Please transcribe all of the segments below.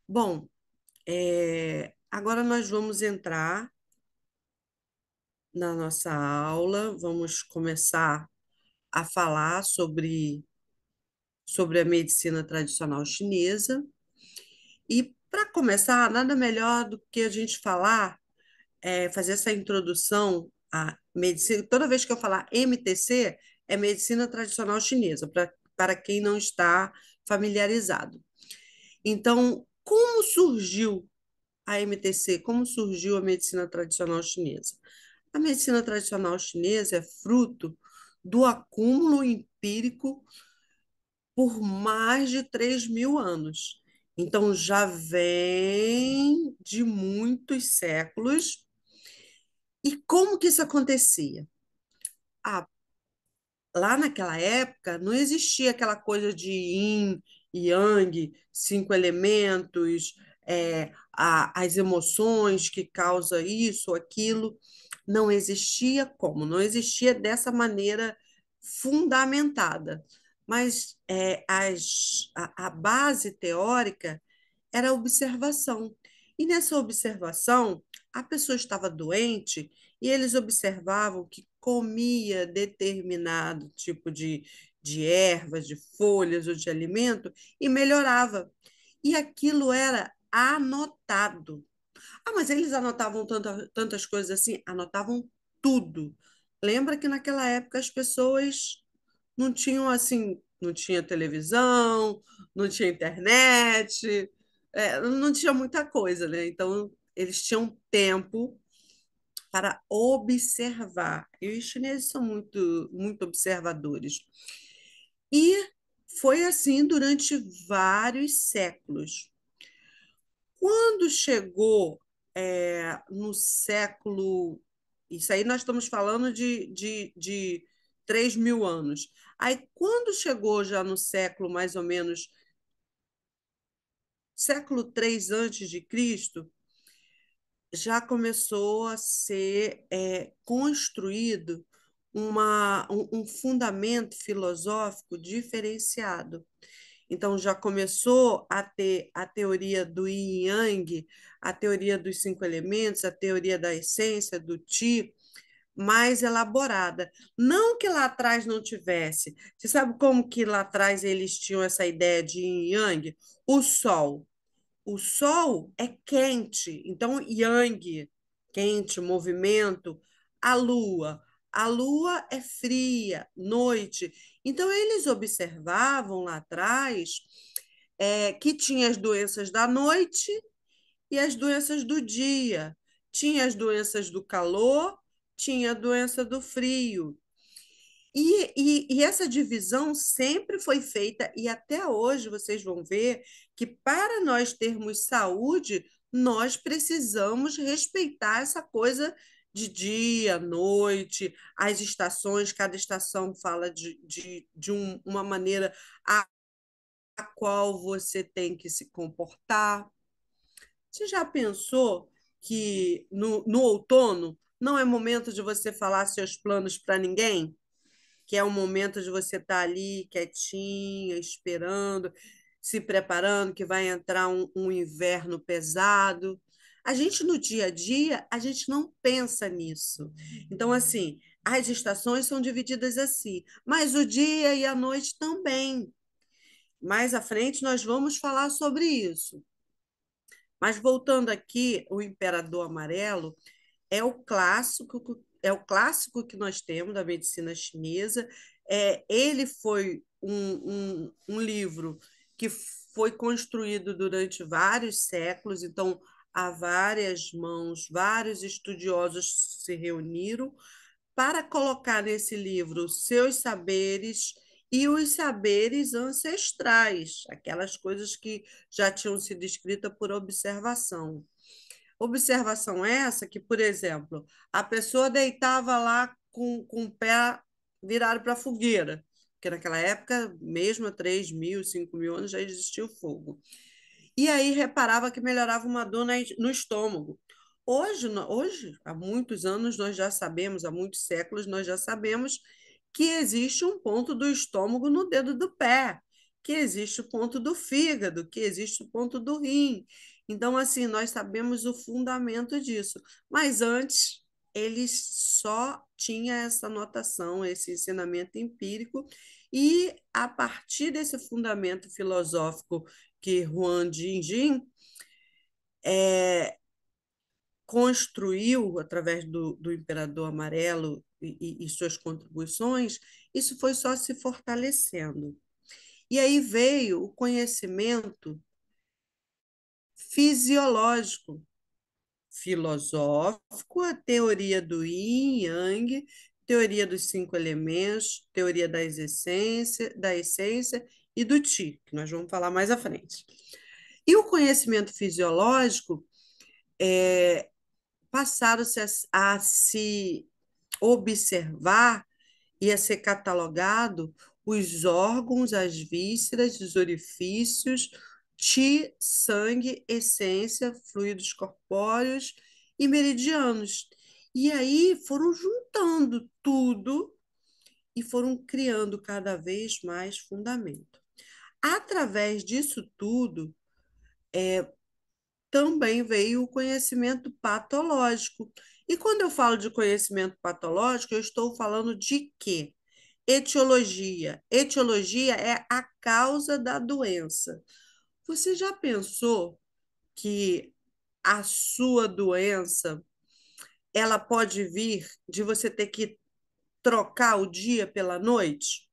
Bom, agora nós vamos entrar na nossa aula, vamos começar a falar sobre a medicina tradicional chinesa. E para começar, nada melhor do que a gente falar, fazer essa introdução à medicina. Toda vez que eu falar MTC, é medicina tradicional chinesa, para quem não está familiarizado. Então, como surgiu a MTC? Como surgiu a medicina tradicional chinesa? A medicina tradicional chinesa é fruto do acúmulo empírico por mais de 3.000 anos. Então, já vem de muitos séculos. E como que isso acontecia? Ah, lá naquela época não existia aquela coisa de yin e yang, cinco elementos, as emoções que causa isso ou aquilo. Não existia como, não existia dessa maneira fundamentada. Mas a base teórica era a observação. E nessa observação, a pessoa estava doente e eles observavam que comia determinado tipo de ervas, de folhas ou de alimento e melhorava. E aquilo era anotado. Ah, mas eles anotavam tantas coisas assim? Anotavam tudo. Lembra que naquela época as pessoas não tinham assim, não tinha televisão, não tinha internet, não tinha muita coisa, né? Então eles tinham tempo para observar. E os chineses são muito observadores. E foi assim durante vários séculos. Quando chegou no século. Isso aí nós estamos falando de 3.000 anos. Aí, quando chegou já no século, mais ou menos, século 3 antes de Cristo, já começou a ser construído um fundamento filosófico diferenciado. Então, já começou a ter a teoria do yin e yang, a teoria dos cinco elementos, a teoria da essência, do Qi, mais elaborada. Não que lá atrás não tivesse. Você sabe como que lá atrás eles tinham essa ideia de yin e yang? O Sol. O Sol é quente, então yang, quente, movimento. A Lua. A Lua é fria, noite. Então, eles observavam lá atrás que tinha as doenças da noite e as doenças do dia. Tinha as doenças do calor, tinha a doença do frio. E essa divisão sempre foi feita, e até hoje vocês vão ver que para nós termos saúde, nós precisamos respeitar essa coisa de dia, noite, as estações, cada estação fala de uma maneira a qual você tem que se comportar. Você já pensou que no outono não é momento de você falar seus planos para ninguém? Que é o momento de você estar ali quietinha, esperando, se preparando, que vai entrar um inverno pesado. A gente, no dia a dia, a gente não pensa nisso. Então, assim, as estações são divididas assim, mas o dia e a noite também. Mais à frente, nós vamos falar sobre isso. Mas voltando aqui, o Imperador Amarelo é o clássico que nós temos da medicina chinesa. Ele foi um livro que foi construído durante vários séculos, então há várias mãos, vários estudiosos se reuniram para colocar nesse livro os seus saberes e os saberes ancestrais, aquelas coisas que já tinham sido escritas por observação. Observação essa que, por exemplo, a pessoa deitava lá com o pé virado para a fogueira, porque naquela época, mesmo há 3.000, 5.000 anos, já existia o fogo. E aí reparava que melhorava uma dor no estômago. Hoje, há muitos anos, nós já sabemos, há muitos séculos, nós já sabemos que existe um ponto do estômago no dedo do pé. que existe o ponto do fígado, que existe o ponto do rim. Então, assim, nós sabemos o fundamento disso. Mas antes, eles só tinha essa notação, esse ensinamento empírico, e a partir desse fundamento filosófico que Juan Jin construiu através do Imperador Amarelo e suas contribuições, isso foi só se fortalecendo. E aí veio o conhecimento fisiológico, filosófico, a teoria do Yin e Yang, teoria dos cinco elementos, teoria da essência e do Qi, que nós vamos falar mais à frente. E o conhecimento fisiológico passaram-se a se observar e a ser catalogado os órgãos, as vísceras, os orifícios, chi, sangue, essência, fluidos corpóreos e meridianos. E aí foram juntando tudo e foram criando cada vez mais fundamento. Através disso tudo, também veio o conhecimento patológico. E quando eu falo de conhecimento patológico, eu estou falando de quê? Etiologia. Etiologia é a causa da doença. Você já pensou que a sua doença, ela pode vir de você ter que trocar o dia pela noite?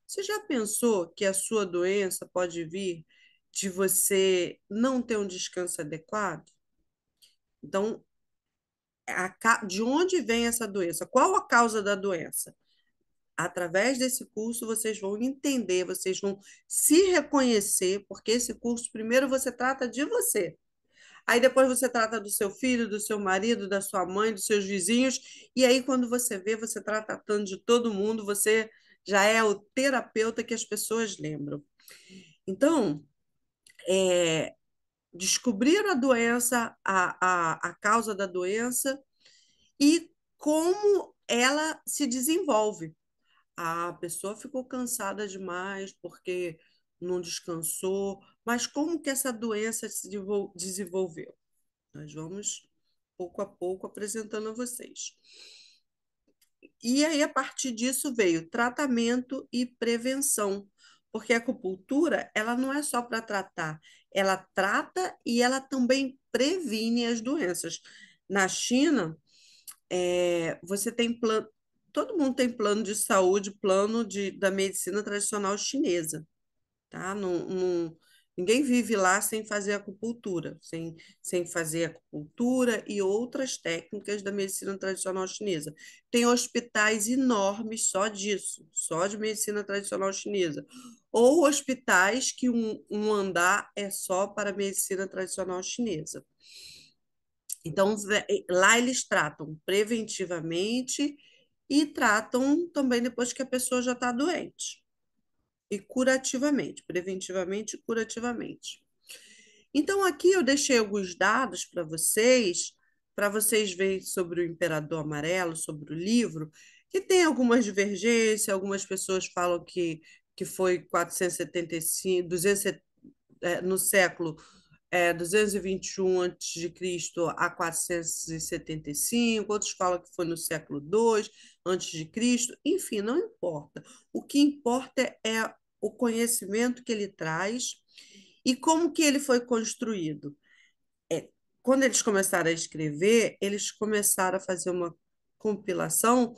Você já pensou que a sua doença pode vir de você não ter um descanso adequado? Então, de onde vem essa doença? Qual a causa da doença? Através desse curso, vocês vão entender, vocês vão se reconhecer, porque esse curso, primeiro, você trata de você. Aí depois você trata do seu filho, do seu marido, da sua mãe, dos seus vizinhos. E aí, quando você vê, você está tratando de todo mundo, você já é o terapeuta que as pessoas lembram. Então, descobrir a doença, a causa da doença e como ela se desenvolve. A pessoa ficou cansada demais porque não descansou, mas como que essa doença se desenvolveu? Nós vamos pouco a pouco apresentando a vocês. E aí, a partir disso, veio tratamento e prevenção, porque a acupuntura, ela não é só para tratar, ela trata e ela também previne as doenças. Na China, você tem plano, todo mundo tem plano de saúde, da medicina tradicional chinesa, tá? Ninguém vive lá sem fazer acupuntura, sem fazer acupuntura e outras técnicas da medicina tradicional chinesa. Tem hospitais enormes só disso, só de medicina tradicional chinesa. Ou hospitais que um andar é só para medicina tradicional chinesa. Então, lá eles tratam preventivamente e tratam também depois que a pessoa já está doente. E curativamente, preventivamente e curativamente. Então, aqui eu deixei alguns dados para vocês verem sobre o Imperador Amarelo, sobre o livro, que tem algumas divergências, algumas pessoas falam que foi 475, 200, no século 221 a.C. a 475, outros falam que foi no século II antes de Cristo, enfim, não importa. O que importa é o conhecimento que ele traz e como que ele foi construído. É, quando eles começaram a escrever, eles começaram a fazer uma compilação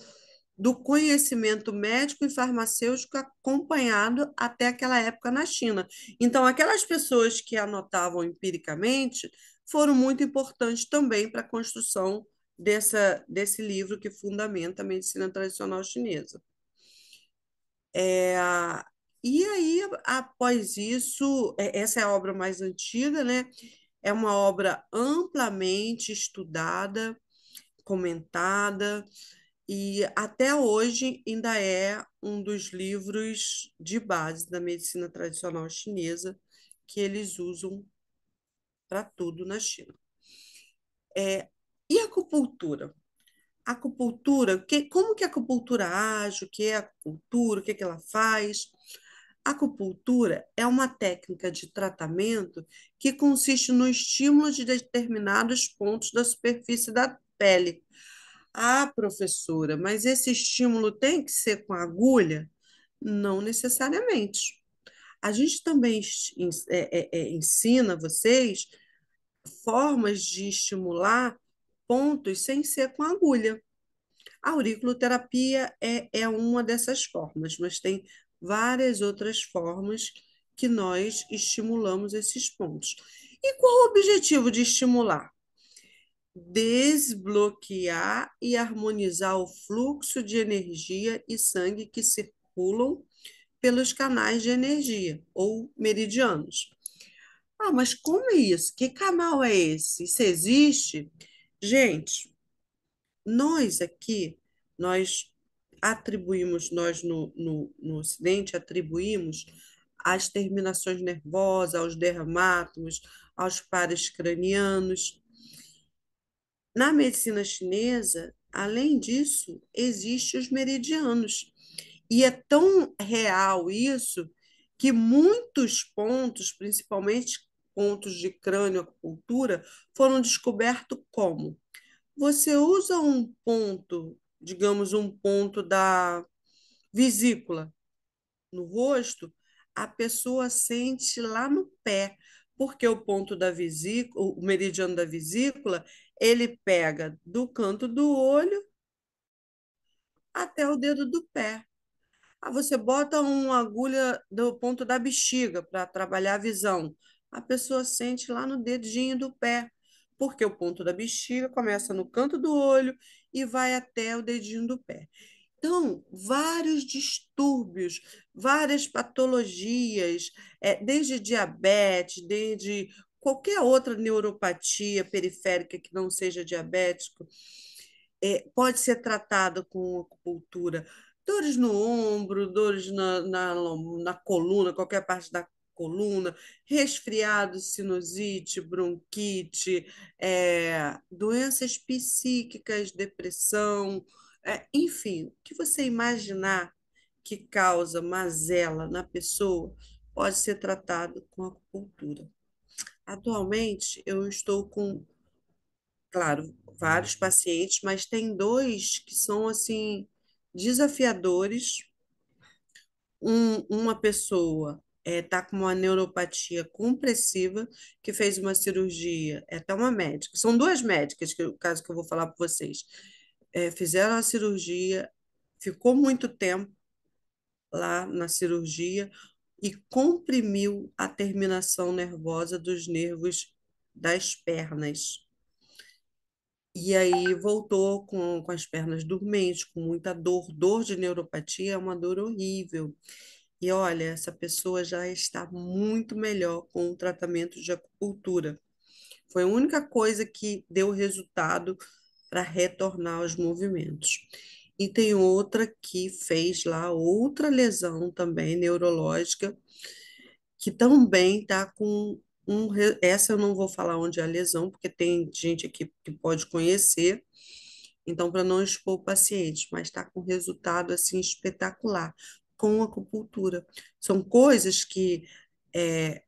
do conhecimento médico e farmacêutico acompanhado até aquela época na China. Então, aquelas pessoas que anotavam empiricamente foram muito importantes também para a construção desse livro que fundamenta a medicina tradicional chinesa. É, e aí, após isso, essa é a obra mais antiga, né? É uma obra amplamente estudada, comentada, e até hoje ainda é um dos livros de base da medicina tradicional chinesa que eles usam para tudo na China. E a acupuntura? A acupuntura, como que a acupuntura age, o que é a acupuntura, o que ela faz? A acupuntura é uma técnica de tratamento que consiste no estímulo de determinados pontos da superfície da pele. Ah, professora, mas esse estímulo tem que ser com agulha? Não necessariamente. A gente também ensina vocês formas de estimular pontos sem ser com agulha. A auriculoterapia é uma dessas formas, mas tem várias outras formas que nós estimulamos esses pontos. E qual o objetivo de estimular? Desbloquear e harmonizar o fluxo de energia e sangue que circulam pelos canais de energia ou meridianos. Ah, mas como é isso? Que canal é esse? Isso existe? Gente, nós aqui, nós nós no Ocidente atribuímos às terminações nervosas, aos dermatos, aos pares cranianos. Na medicina chinesa, além disso, existem os meridianos. E é tão real isso que muitos pontos, principalmente pontos de crânio acupuntura, foram descobertos como? Você usa um ponto, digamos, um ponto da vesícula no rosto, a pessoa sente lá no pé, porque o ponto da vesícula, o meridiano da vesícula, ele pega do canto do olho até o dedo do pé. Ah, você bota uma agulha do ponto da bexiga para trabalhar a visão. A pessoa sente lá no dedinho do pé, porque o ponto da bexiga começa no canto do olho e vai até o dedinho do pé. Então, vários distúrbios, várias patologias, desde diabetes, desde qualquer outra neuropatia periférica que não seja diabético, pode ser tratada com acupuntura. Dores no ombro, dores na coluna, qualquer parte da coluna, resfriado, sinusite, bronquite, doenças psíquicas, depressão, enfim, o que você imaginar que causa mazela na pessoa pode ser tratado com acupuntura. Atualmente, eu estou com, claro, vários pacientes, mas tem dois que são assim desafiadores. Uma pessoa está com uma neuropatia compressiva que fez uma cirurgia, é até uma médica. São duas médicas, que o caso que eu vou falar para vocês. Fizeram a cirurgia, ficou muito tempo lá na cirurgia e comprimiu a terminação nervosa dos nervos das pernas. E aí voltou com as pernas dormentes, com muita dor. Dor de neuropatia é uma dor horrível. E olha, essa pessoa já está muito melhor com o tratamento de acupuntura. Foi a única coisa que deu resultado para retornar aos movimentos. E tem outra que fez lá outra lesão também neurológica, que também está com essa eu não vou falar onde é a lesão, porque tem gente aqui que pode conhecer, então, para não expor o paciente, mas está com resultado assim espetacular com a acupuntura. São coisas que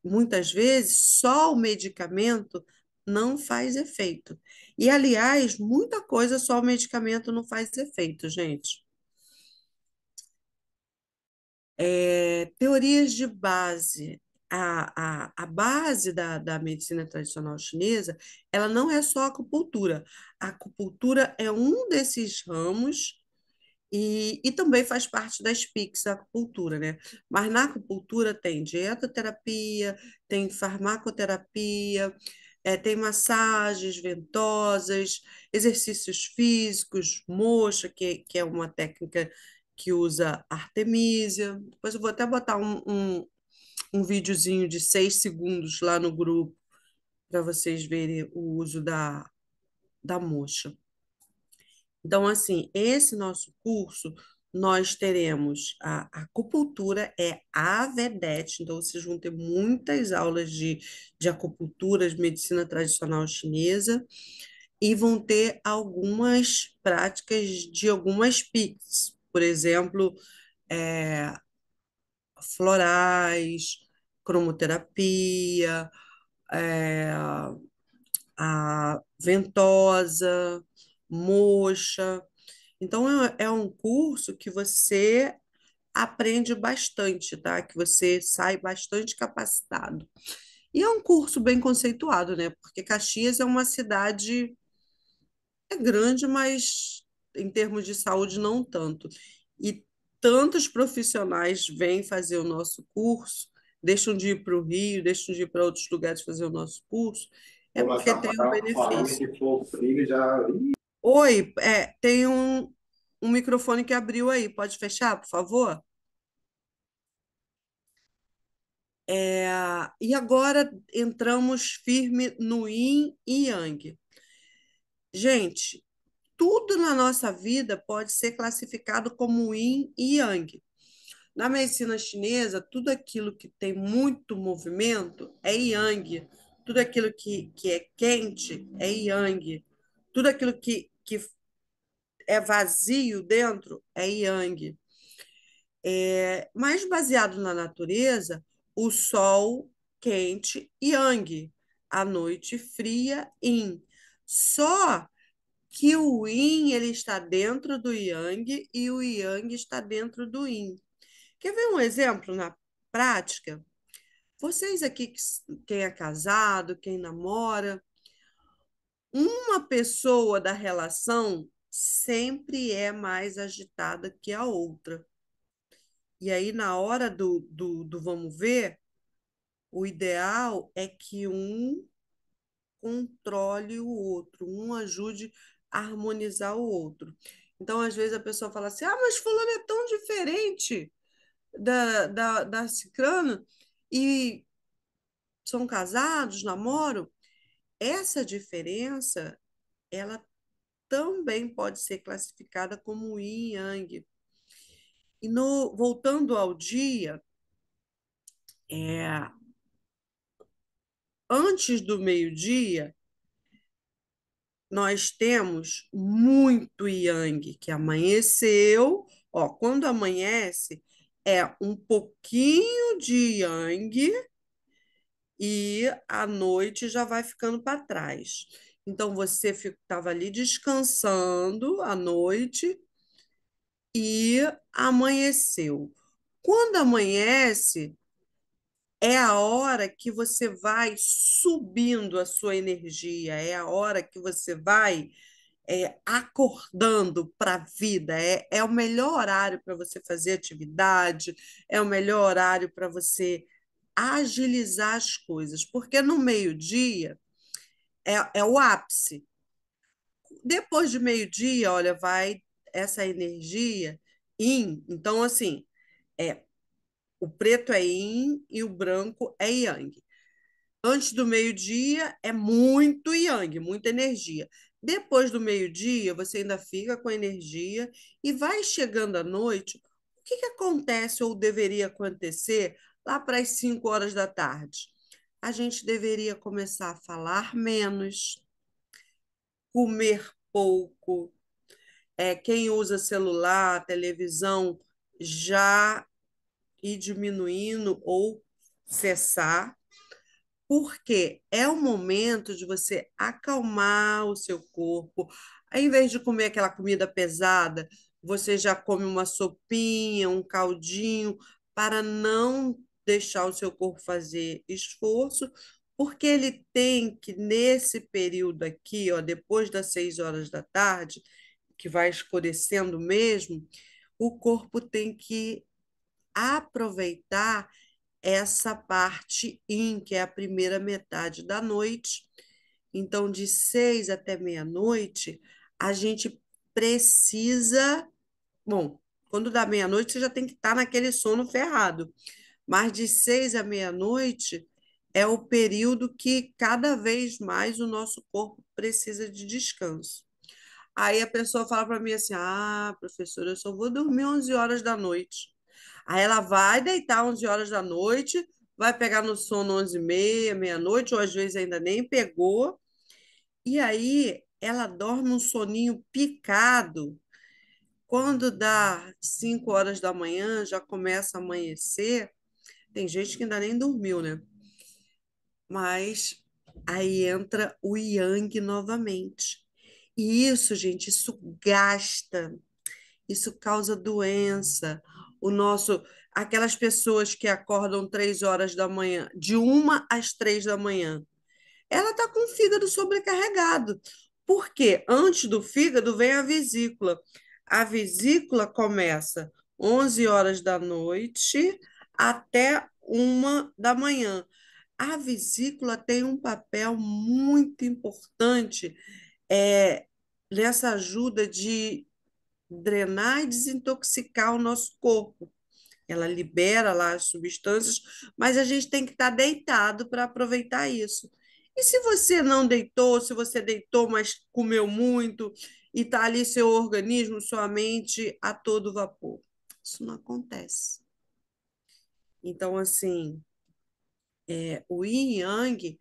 muitas vezes só o medicamento não faz efeito. E, aliás, muita coisa só o medicamento não faz efeito, gente. Teorias de base. A base da medicina tradicional chinesa, ela não é só a acupuntura. A acupuntura é um desses ramos e também faz parte das PICs, a acupuntura, né? Mas na acupuntura tem dietoterapia, tem farmacoterapia, tem massagens ventosas, exercícios físicos, moxa, que é uma técnica que usa artemisia. Depois eu vou até botar um videozinho de 6 segundos lá no grupo para vocês verem o uso da moxa. Então, assim, esse nosso curso, nós teremos a acupuntura, é a vedete, então vocês vão ter muitas aulas de acupuntura, de medicina tradicional chinesa, e vão ter algumas práticas de algumas PICs, por exemplo, florais, cromoterapia, é, a ventosa, moxa. Então, é um curso que você aprende bastante, tá? Que você sai bastante capacitado. E é um curso bem conceituado, né? Porque Caxias é uma cidade grande, mas em termos de saúde não tanto. E tantos profissionais vêm fazer o nosso curso, deixam de ir para o Rio, deixam de ir para outros lugares fazer o nosso curso, é Vou porque baixar tem um para falar benefício. que for frio já. Oi, tem um microfone que abriu aí, pode fechar, por favor? E agora entramos firme no Yin e Yang. Gente, tudo na nossa vida pode ser classificado como yin e yang. Na medicina chinesa, tudo aquilo que tem muito movimento é yang, tudo aquilo que é quente é yang, tudo aquilo que é vazio dentro é yang. Mais baseado na natureza, o sol quente, yang, a noite fria, yin. Só que o yin ele está dentro do yang e o yang está dentro do yin. Quer ver um exemplo na prática? Vocês aqui, quem é casado, quem namora, uma pessoa da relação sempre é mais agitada que a outra. E aí, na hora do vamos ver, o ideal é que um controle o outro, um ajude a harmonizar o outro. Então, às vezes, a pessoa fala assim: ah, mas fulano é tão diferente da cicrana, e são casados, namoram. Essa diferença, ela também pode ser classificada como yin e yang. E voltando ao dia, é, antes do meio-dia, nós temos muito yang, que amanheceu. Ó, quando amanhece, é um pouquinho de yang e a noite já vai ficando para trás. Então, você estava ali descansando à noite e amanheceu. Quando amanhece, é a hora que você vai subindo a sua energia, é a hora que você vai acordando para a vida. É o melhor horário para você fazer atividade, é o melhor horário para você agilizar as coisas, porque no meio-dia é o ápice. Depois de meio-dia, olha, vai essa energia yin. Então, assim, é, o preto é yin e o branco é yang. Antes do meio-dia é muito yang, muita energia. Depois do meio-dia, você ainda fica com energia e vai chegando à noite. O que acontece ou deveria acontecer lá para as 5 horas da tarde? A gente deveria começar a falar menos, comer pouco. Quem usa celular, televisão, já ir diminuindo ou cessar, porque é o momento de você acalmar o seu corpo. Ao invés de comer aquela comida pesada, você já come uma sopinha, um caldinho, para não deixar o seu corpo fazer esforço, porque ele tem que, nesse período aqui, ó, depois das 6 horas da tarde, que vai escurecendo mesmo, o corpo tem que aproveitar essa parte in, que é a primeira metade da noite. Então, de 6 até meia-noite, a gente precisa. Bom, quando dá meia-noite, você já tem que estar naquele sono ferrado. Mas de 6 à meia-noite é o período que cada vez mais o nosso corpo precisa de descanso. Aí a pessoa fala para mim assim: ah, professora, eu só vou dormir 11 horas da noite. Aí ela vai deitar 11 horas da noite, vai pegar no sono 11h30, meia-noite, ou às vezes ainda nem pegou, e aí ela dorme um soninho picado, Quando dá 5 horas da manhã, já começa a amanhecer. Tem gente que ainda nem dormiu, né? Mas aí entra o yang novamente. E isso, gente, isso gasta, isso causa doença. O nosso, aquelas pessoas que acordam 3 horas da manhã, de 1 às 3 da manhã, ela está com o fígado sobrecarregado. Porque antes do fígado vem a vesícula. A vesícula começa 11 horas da noite até 1 da manhã. A vesícula tem um papel muito importante é, nessa ajuda de drenar e desintoxicar o nosso corpo. Ela libera lá as substâncias, mas a gente tem que estar deitado para aproveitar isso. E se você não deitou, se você deitou, mas comeu muito, e está ali seu organismo, sua mente a todo vapor? Isso não acontece. Então, assim, o yin e yang,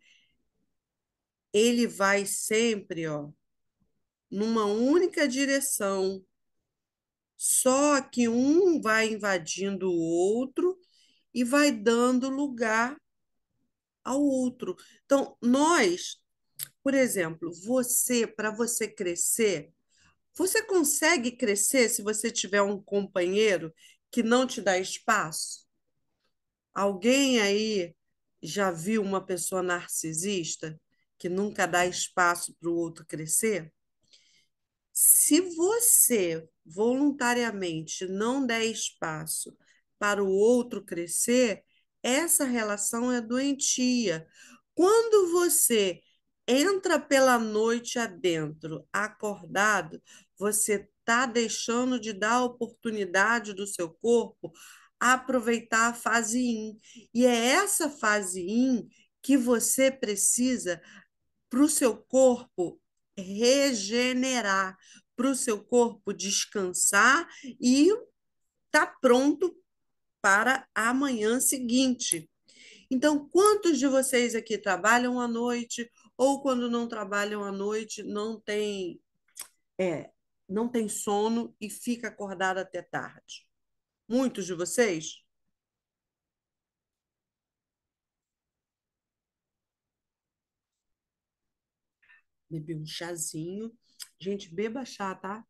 ele vai sempre, ó, numa única direção. Só que um vai invadindo o outro e vai dando lugar ao outro. Então, nós, por exemplo, para você crescer, você consegue crescer se você tiver um companheiro que não te dá espaço? Alguém aí já viu uma pessoa narcisista que nunca dá espaço para o outro crescer? Se você voluntariamente não der espaço para o outro crescer, essa relação é doentia. Quando você entra pela noite adentro, acordado, você está deixando de dar a oportunidade do seu corpo aproveitar a fase IN. E é essa fase IN que você precisa para o seu corpo regenerar, para o seu corpo descansar e estar pronto para a manhã seguinte. Então, quantos de vocês aqui trabalham à noite ou quando não trabalham à noite é, não tem sono e fica acordado até tarde? Muitos de vocês? Beber um chazinho. Gente, beba chá, tá?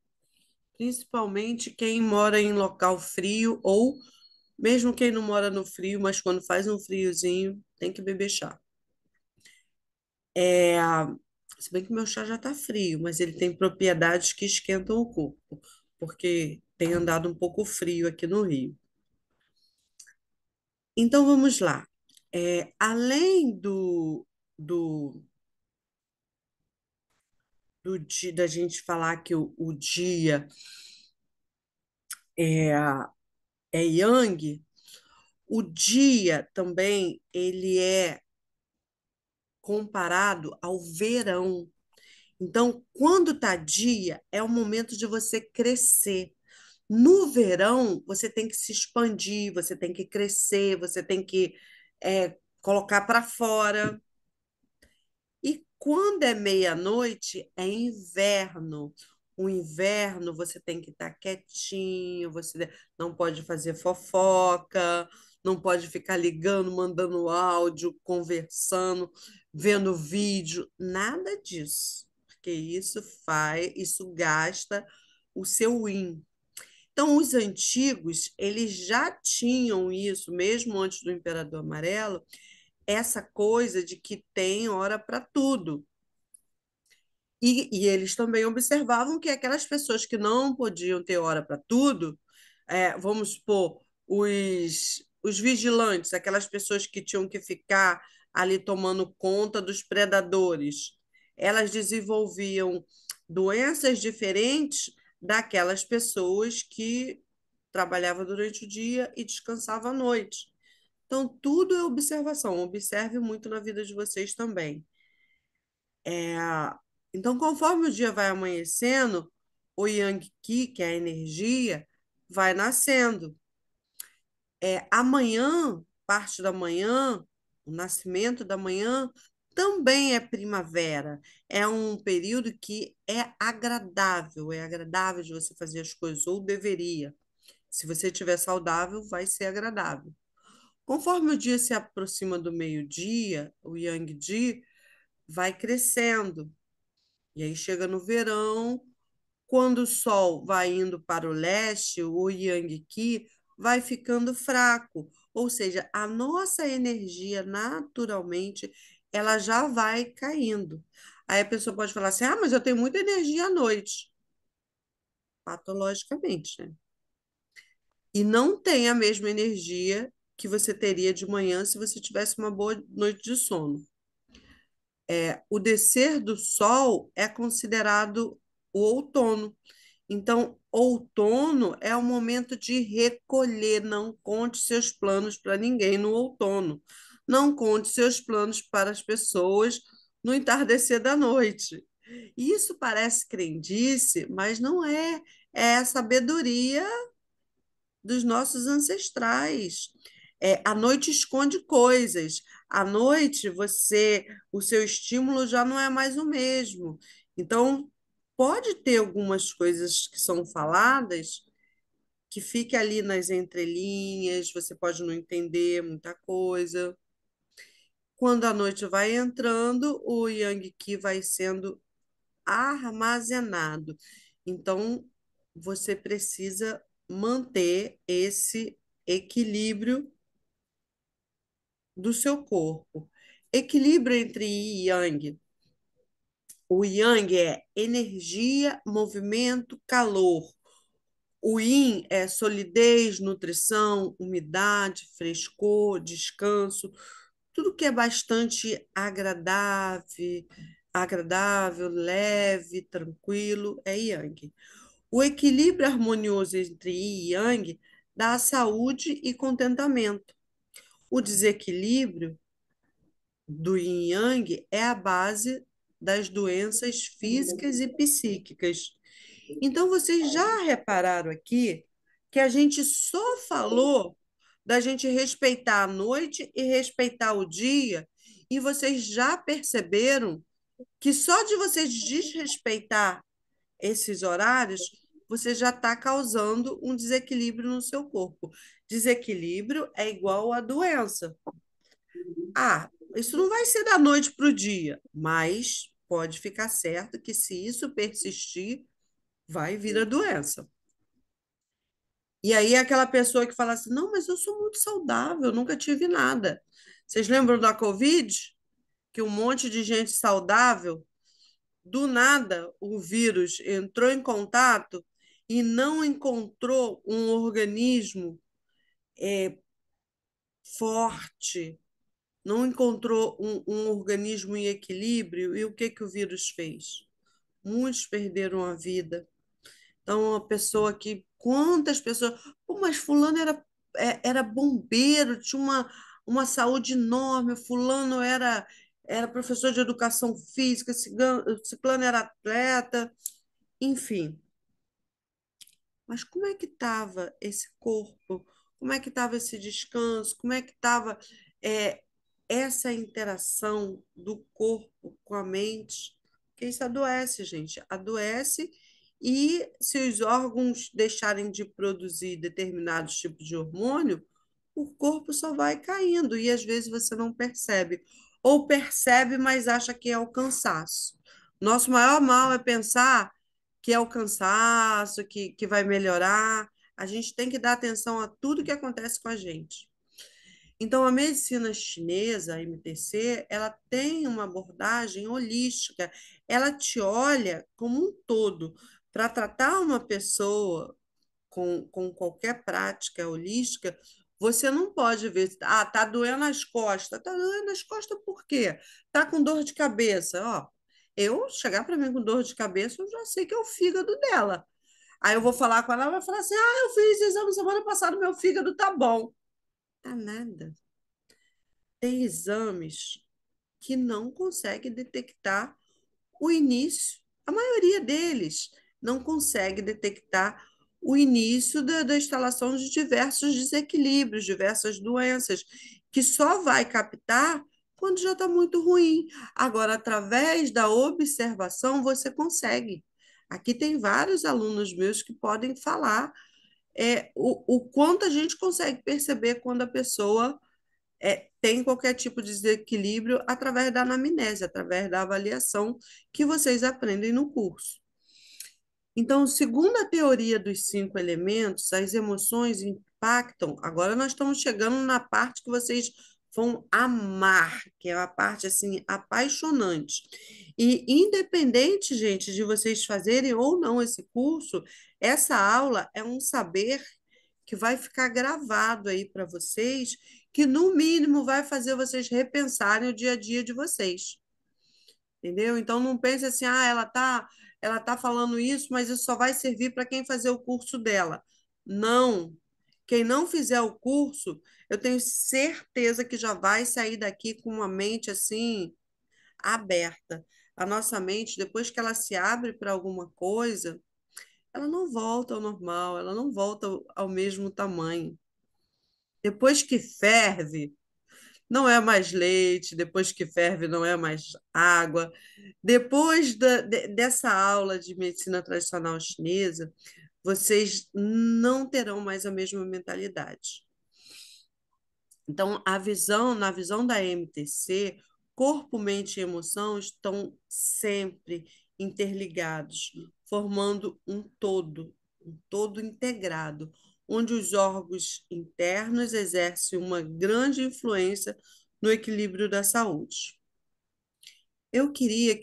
Principalmente quem mora em local frio ou mesmo quem não mora no frio, mas quando faz um friozinho, tem que beber chá. É, se bem que meu chá já está frio, mas ele tem propriedades que esquentam o corpo, porque tem andado um pouco frio aqui no Rio. Então vamos lá. Além do, da gente falar que o dia é, é yang, o dia também ele é comparado ao verão. Então, quando tá dia, é o momento de você crescer. No verão, você tem que se expandir, você tem que crescer, você tem que colocar para fora. E quando é meia-noite, é inverno. O inverno você tem que estar quietinho, você não pode fazer fofoca, não pode ficar ligando, mandando áudio, conversando, vendo vídeo, nada disso. Porque isso gasta o seu yin. Então, os antigos, eles já tinham isso, mesmo antes do Imperador Amarelo, essa coisa de que tem hora para tudo. E eles também observavam que aquelas pessoas que não podiam ter hora para tudo, vamos supor, os vigilantes, aquelas pessoas que tinham que ficar ali tomando conta dos predadores, elas desenvolviam doenças diferentes daquelas pessoas que trabalhavam durante o dia e descansavam à noite. Então, tudo é observação. Observe muito na vida de vocês também. É, então, conforme o dia vai amanhecendo, o Yang Qi, que é a energia, vai nascendo. Amanhã, parte da manhã, o nascimento da manhã, Também é primavera. É um período que é agradável de você fazer as coisas, ou deveria. Se você estiver saudável, vai ser agradável. Conforme o dia se aproxima do meio-dia, o Yang Di vai crescendo. E aí chega no verão, quando o sol vai indo para o leste, o Yang Qi vai ficando fraco. Ou seja, a nossa energia naturalmente ela já vai caindo. Aí a pessoa pode falar assim: ah, mas eu tenho muita energia à noite. Patologicamente, né? E não tem a mesma energia que você teria de manhã se você tivesse uma boa noite de sono. O descer do sol é considerado o outono. Então, outono é o momento de recolher. Não conte seus planos para ninguém no outono. Não conte seus planos para as pessoas no entardecer da noite. Isso parece crendice, mas não é. É a sabedoria dos nossos ancestrais. A noite esconde coisas. À noite, o seu estímulo já não é mais o mesmo. Então, pode ter algumas coisas que são faladas que fique ali nas entrelinhas, você pode não entender muita coisa. Quando a noite vai entrando, o Yang Qi vai sendo armazenado. Então, você precisa manter esse equilíbrio do seu corpo. Equilíbrio entre Yin e Yang. O Yang é energia, movimento, calor. O Yin é solidez, nutrição, umidade, frescor, descanso, tudo que é bastante agradável, leve, tranquilo, é Yang. O equilíbrio harmonioso entre Yin e Yang dá saúde e contentamento. O desequilíbrio do Yin e Yang é a base das doenças físicas e psíquicas. Então, vocês já repararam aqui que a gente só falou da gente respeitar a noite e respeitar o dia, e vocês já perceberam que só de vocês desrespeitar esses horários, você já está causando um desequilíbrio no seu corpo. Desequilíbrio é igual a doença. Ah, isso não vai ser da noite para o dia, mas pode ficar certo que se isso persistir, vai vir a doença. E aí aquela pessoa que fala assim, não, mas eu sou muito saudável, nunca tive nada. Vocês lembram da Covid? Que um monte de gente saudável, do nada o vírus entrou em contato e não encontrou um organismo forte, não encontrou um organismo em equilíbrio, e o que que o vírus fez? Muitos perderam a vida. Então, uma pessoa que. Quantas pessoas. Pô, mas Fulano era bombeiro, tinha uma saúde enorme, Fulano era professor de educação física, Ciclano era atleta, enfim. Mas como é que estava esse corpo? Como é que estava esse descanso? Como é que estava é, essa interação do corpo com a mente? Porque isso adoece, gente. Adoece e se os órgãos deixarem de produzir determinados tipos de hormônio, o corpo só vai caindo e às vezes você não percebe. Ou percebe, mas acha que é o cansaço. Nosso maior mal é pensar que é o cansaço, que vai melhorar. A gente tem que dar atenção a tudo que acontece com a gente. Então, a medicina chinesa, a MTC, ela tem uma abordagem holística. Ela te olha como um todo. Para tratar uma pessoa com qualquer prática holística, você não pode ver, ah, tá doendo as costas. Tá doendo as costas por quê? Tá com dor de cabeça. Ó, eu chegar para mim com dor de cabeça, eu já sei que é o fígado dela. Aí eu vou falar com ela, ela vai falar assim: ah, eu fiz exame semana passada, meu fígado tá bom. Tá nada. Tem exames que não conseguem detectar o início. A maioria deles não consegue detectar o início da instalação de diversos desequilíbrios, diversas doenças, que só vai captar quando já está muito ruim. Agora, através da observação, você consegue. Aqui tem vários alunos meus que podem falar o quanto a gente consegue perceber quando a pessoa tem qualquer tipo de desequilíbrio através da anamnese, através da avaliação que vocês aprendem no curso. Então, segundo a teoria dos cinco elementos, as emoções impactam. Agora nós estamos chegando na parte que vocês vão amar, que é a parte assim apaixonante. E independente, gente, de vocês fazerem ou não esse curso, essa aula é um saber que vai ficar gravado aí para vocês, que no mínimo vai fazer vocês repensarem o dia a dia de vocês. Entendeu? Então não pense assim, ela tá falando isso, mas isso só vai servir para quem fazer o curso dela. Não. Quem não fizer o curso, eu tenho certeza que já vai sair daqui com uma mente assim aberta. A nossa mente, depois que ela se abre para alguma coisa, ela não volta ao normal, ela não volta ao mesmo tamanho. Depois que ferve, não é mais leite, depois que ferve, não é mais água. Depois dessa aula de medicina tradicional chinesa, vocês não terão mais a mesma mentalidade. Então, na visão da MTC, corpo, mente e emoção estão sempre interligados, formando um todo integrado, onde os órgãos internos exercem uma grande influência no equilíbrio da saúde. Eu queria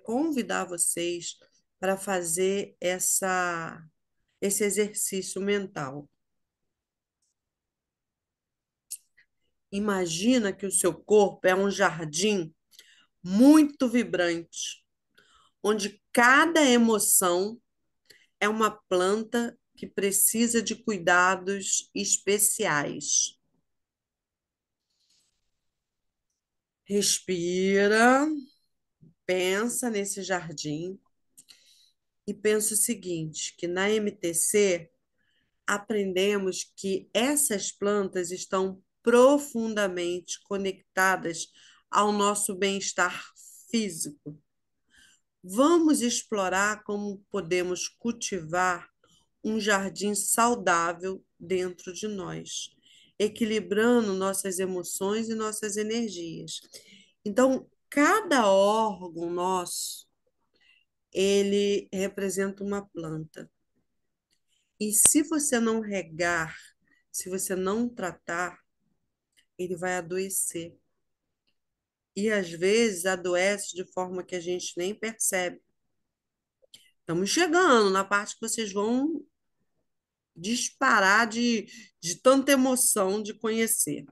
convidar vocês para fazer esse exercício mental. Imagina que o seu corpo é um jardim muito vibrante, onde cada emoção é uma planta que precisa de cuidados especiais. Respira, pensa nesse jardim e pensa o seguinte, que na MTC aprendemos que essas plantas estão profundamente conectadas ao nosso bem-estar físico. Vamos explorar como podemos cultivar um jardim saudável dentro de nós, equilibrando nossas emoções e nossas energias. Então, cada órgão nosso, ele representa uma planta. E se você não regar, se você não tratar, ele vai adoecer. E às vezes adoece de forma que a gente nem percebe. Estamos chegando na parte que vocês vão disparar de tanta emoção de conhecer.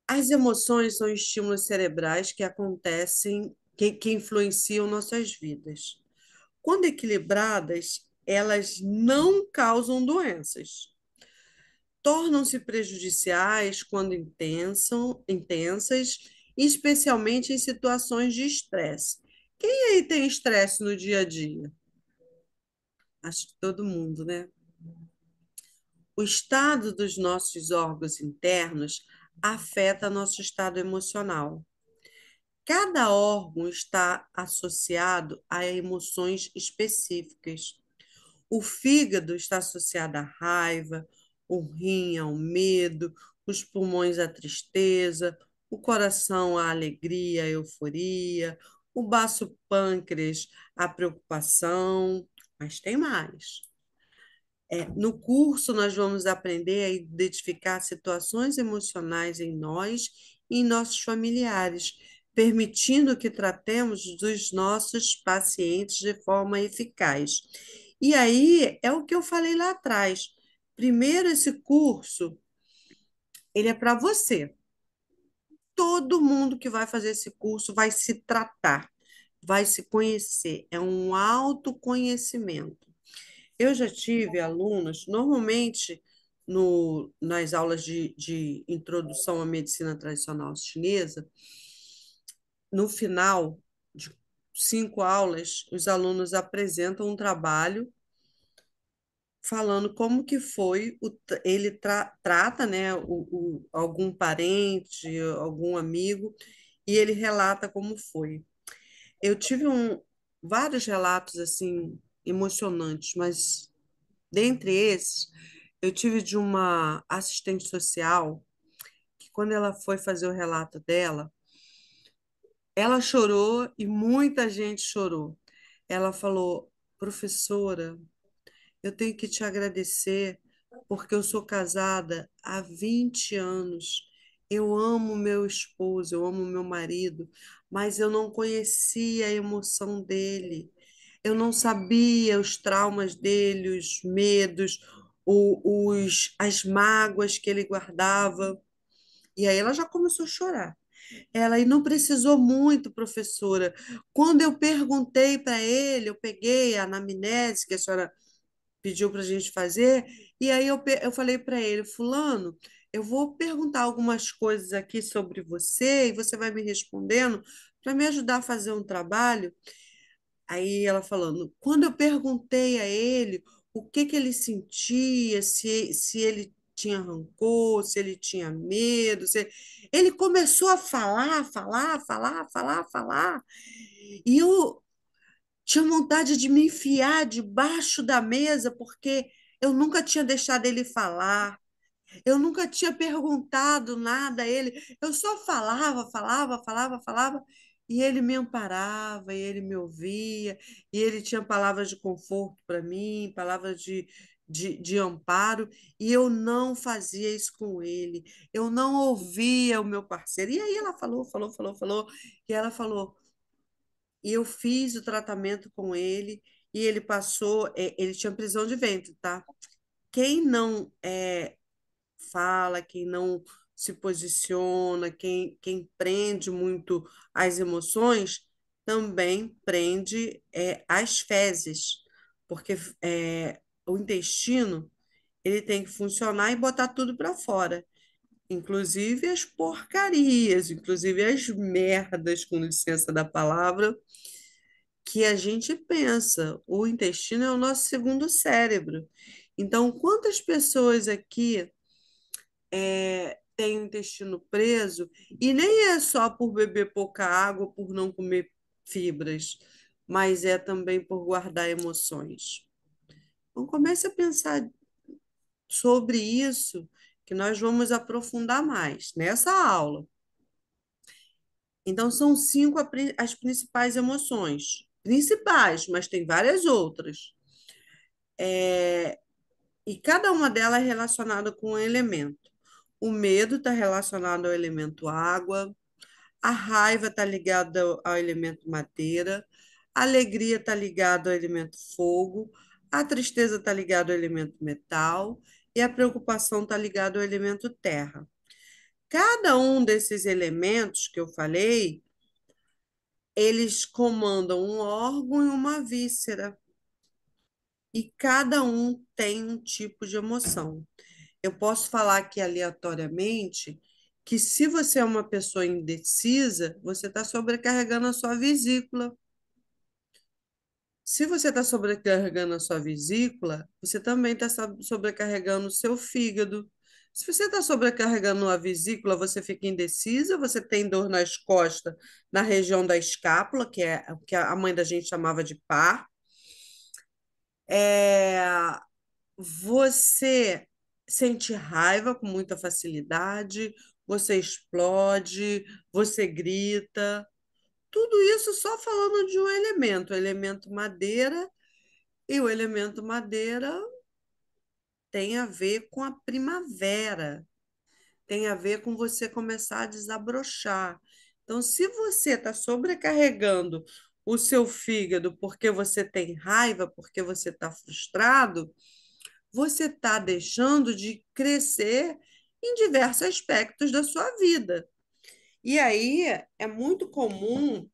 As emoções são estímulos cerebrais que acontecem, que influenciam nossas vidas. Quando equilibradas, elas não causam doenças. Tornam-se prejudiciais quando intensas, especialmente em situações de estresse. Quem aí tem estresse no dia a dia? Acho que todo mundo, né? O estado dos nossos órgãos internos afeta nosso estado emocional. Cada órgão está associado a emoções específicas. O fígado está associado à raiva, o rim ao medo, os pulmões à tristeza, o coração à alegria, à euforia, o baço pâncreas à preocupação, mas tem mais. No curso, nós vamos aprender a identificar situações emocionais em nós e em nossos familiares, permitindo que tratemos dos nossos pacientes de forma eficaz. E aí é o que eu falei lá atrás. Primeiro, esse curso, ele é para você. Todo mundo que vai fazer esse curso vai se tratar, vai se conhecer. É um autoconhecimento. Eu já tive alunos, normalmente nas aulas de introdução à medicina tradicional chinesa, no final de 5 aulas, os alunos apresentam um trabalho falando como que foi, ele trata, né, algum parente, algum amigo, e ele relata como foi. Eu tive vários relatos assim emocionantes, mas dentre esses, eu tive de uma assistente social que quando ela foi fazer o relato dela, ela chorou e muita gente chorou. Ela falou: professora, eu tenho que te agradecer porque eu sou casada há 20 anos. Eu amo meu esposo, eu amo meu marido, mas eu não conhecia a emoção dele. Eu não sabia os traumas dele, os medos, as mágoas que ele guardava. E aí ela já começou a chorar. Ela, e não precisou muito, professora. Quando eu perguntei para ele, eu peguei a anamnese que a senhora pediu para a gente fazer, e aí eu falei para ele, fulano, eu vou perguntar algumas coisas aqui sobre você, e você vai me respondendo para me ajudar a fazer um trabalho. Aí ela falando, quando eu perguntei a ele o que que ele sentia, se ele tinha rancor, se ele tinha medo, ele começou a falar, falar, falar, falar, falar. E eu tinha vontade de me enfiar debaixo da mesa, porque eu nunca tinha deixado ele falar. Eu nunca tinha perguntado nada a ele. Eu só falava, falava, falava, falava, e ele me amparava, e ele me ouvia, e ele tinha palavras de conforto para mim, palavras de amparo, e eu não fazia isso com ele. Eu não ouvia o meu parceiro. E aí ela falou, falou, falou, falou, e ela falou, e eu fiz o tratamento com ele, e ele passou, ele tinha prisão de ventre, tá? Quem não fala, quem não se posiciona, quem prende muito as emoções, também prende as fezes, porque o intestino ele tem que funcionar e botar tudo para fora, inclusive as porcarias, inclusive as merdas, com licença da palavra, que a gente pensa. O intestino é o nosso segundo cérebro. Então, quantas pessoas aqui tem o intestino preso, e nem é só por beber pouca água, por não comer fibras, mas é também por guardar emoções. Então, comece a pensar sobre isso, que nós vamos aprofundar mais nessa aula. Então, são cinco as principais emoções. Principais, mas tem várias outras. E cada uma delas é relacionada com um elemento. O medo está relacionado ao elemento água, a raiva está ligada ao elemento madeira, a alegria está ligada ao elemento fogo, a tristeza está ligada ao elemento metal e a preocupação está ligada ao elemento terra. Cada um desses elementos que eu falei, eles comandam um órgão e uma víscera, e cada um tem um tipo de emoção. Eu posso falar aqui aleatoriamente que se você é uma pessoa indecisa, você está sobrecarregando a sua vesícula. Se você está sobrecarregando a sua vesícula, você também está sobrecarregando o seu fígado. Se você está sobrecarregando a vesícula, você fica indecisa, você tem dor nas costas, na região da escápula, que é o que a mãe da gente chamava de par. É, você sente raiva com muita facilidade, você explode, você grita. Tudo isso só falando de um elemento, o elemento madeira, e o elemento madeira tem a ver com a primavera, tem a ver com você começar a desabrochar. Então, se você está sobrecarregando o seu fígado porque você tem raiva, porque você está frustrado, você está deixando de crescer em diversos aspectos da sua vida. E aí é muito comum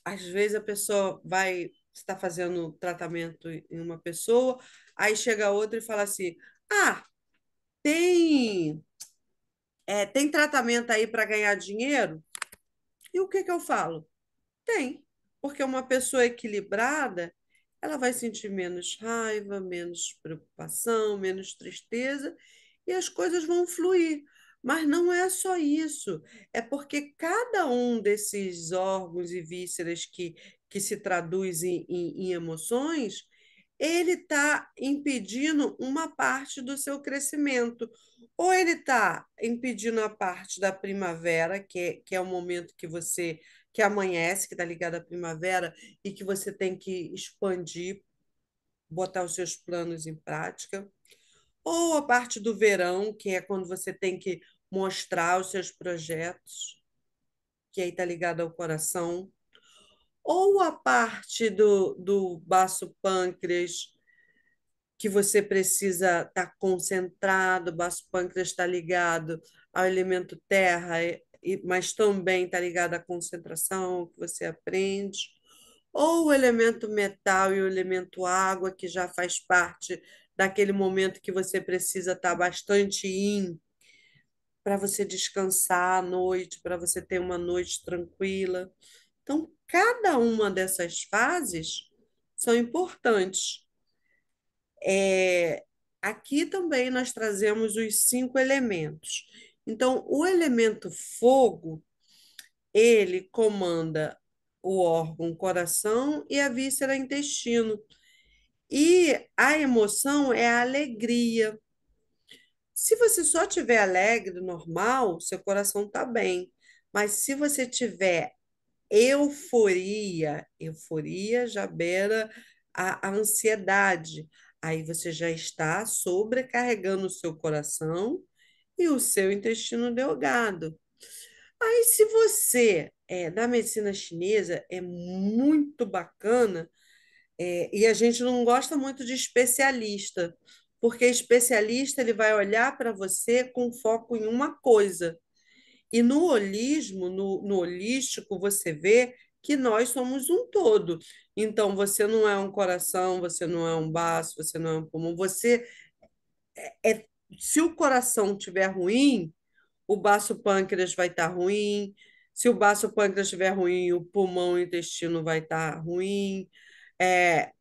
às vezes a pessoa vai estar fazendo tratamento em uma pessoa, aí chega outra e fala assim: Ah, tem, tem tratamento aí para ganhar dinheiro? E o que que eu falo? Tem, porque uma pessoa equilibrada, ela vai sentir menos raiva, menos preocupação, menos tristeza, e as coisas vão fluir. Mas não é só isso, é porque cada um desses órgãos e vísceras que se traduz em emoções, ele está impedindo uma parte do seu crescimento. Ou ele está impedindo a parte da primavera, que é o momento que você que amanhece, que está ligado à primavera, e que você tem que expandir, botar os seus planos em prática. Ou a parte do verão, que é quando você tem que mostrar os seus projetos, que aí está ligado ao coração. Ou a parte do baço pâncreas, que você precisa estar concentrado, o baço pâncreas está ligado ao elemento terra, mas também está ligado à concentração que você aprende, ou o elemento metal e o elemento água, que já faz parte daquele momento que você precisa estar bastante in para você descansar à noite, para você ter uma noite tranquila. Então, cada uma dessas fases são importantes. Aqui também nós trazemos os 5 elementos. Então, o elemento fogo, ele comanda o órgão coração e a víscera intestino. E a emoção é a alegria. Se você só tiver alegre, normal, seu coração está bem. Mas se você tiver euforia, euforia já beira a ansiedade. Aí você já está sobrecarregando o seu coração e o seu intestino delgado. Aí, se você da medicina chinesa, é muito bacana, e a gente não gosta muito de especialista, porque especialista ele vai olhar para você com foco em uma coisa. E no holismo, no holístico, você vê que nós somos um todo. Então, você não é um coração, você não é um baço, você não é um pulmão. É. Se o coração estiver ruim, o baço pâncreas vai estar ruim. Se o baço pâncreas estiver ruim, o pulmão e o intestino vai estar ruim. É,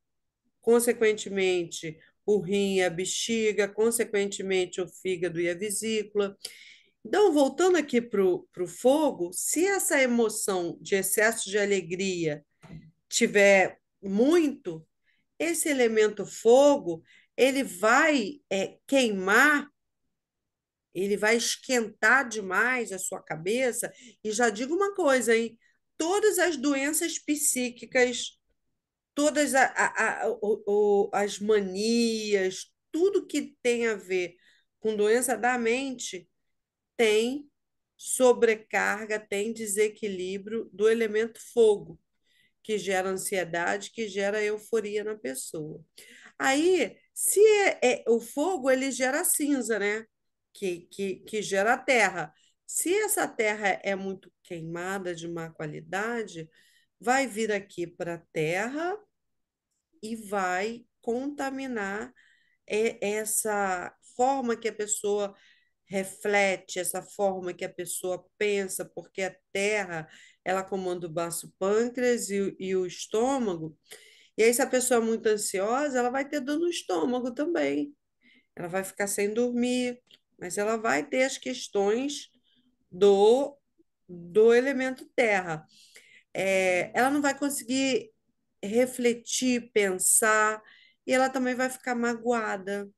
consequentemente, o rim e a bexiga, consequentemente, o fígado e a vesícula. Então, voltando aqui para o fogo, se essa emoção de excesso de alegria tiver muito, esse elemento fogo, ele vai queimar, ele vai esquentar demais a sua cabeça. E já digo uma coisa, hein? Todas as doenças psíquicas, todas as manias, tudo que tem a ver com doença da mente, tem sobrecarga, tem desequilíbrio do elemento fogo, que gera ansiedade, que gera euforia na pessoa. Aí, se o fogo, ele gera cinza, né? Que gera terra. Se essa terra é muito queimada, de má qualidade, vai vir aqui para a terra e vai contaminar essa forma que a pessoa reflete, essa forma que a pessoa pensa, porque a terra, ela comanda o baço pâncreas e o estômago. E aí, se a pessoa é muito ansiosa, ela vai ter dor no estômago também. Ela vai ficar sem dormir, mas ela vai ter as questões do, do elemento terra. Ela não vai conseguir refletir, pensar, e ela também vai ficar magoada.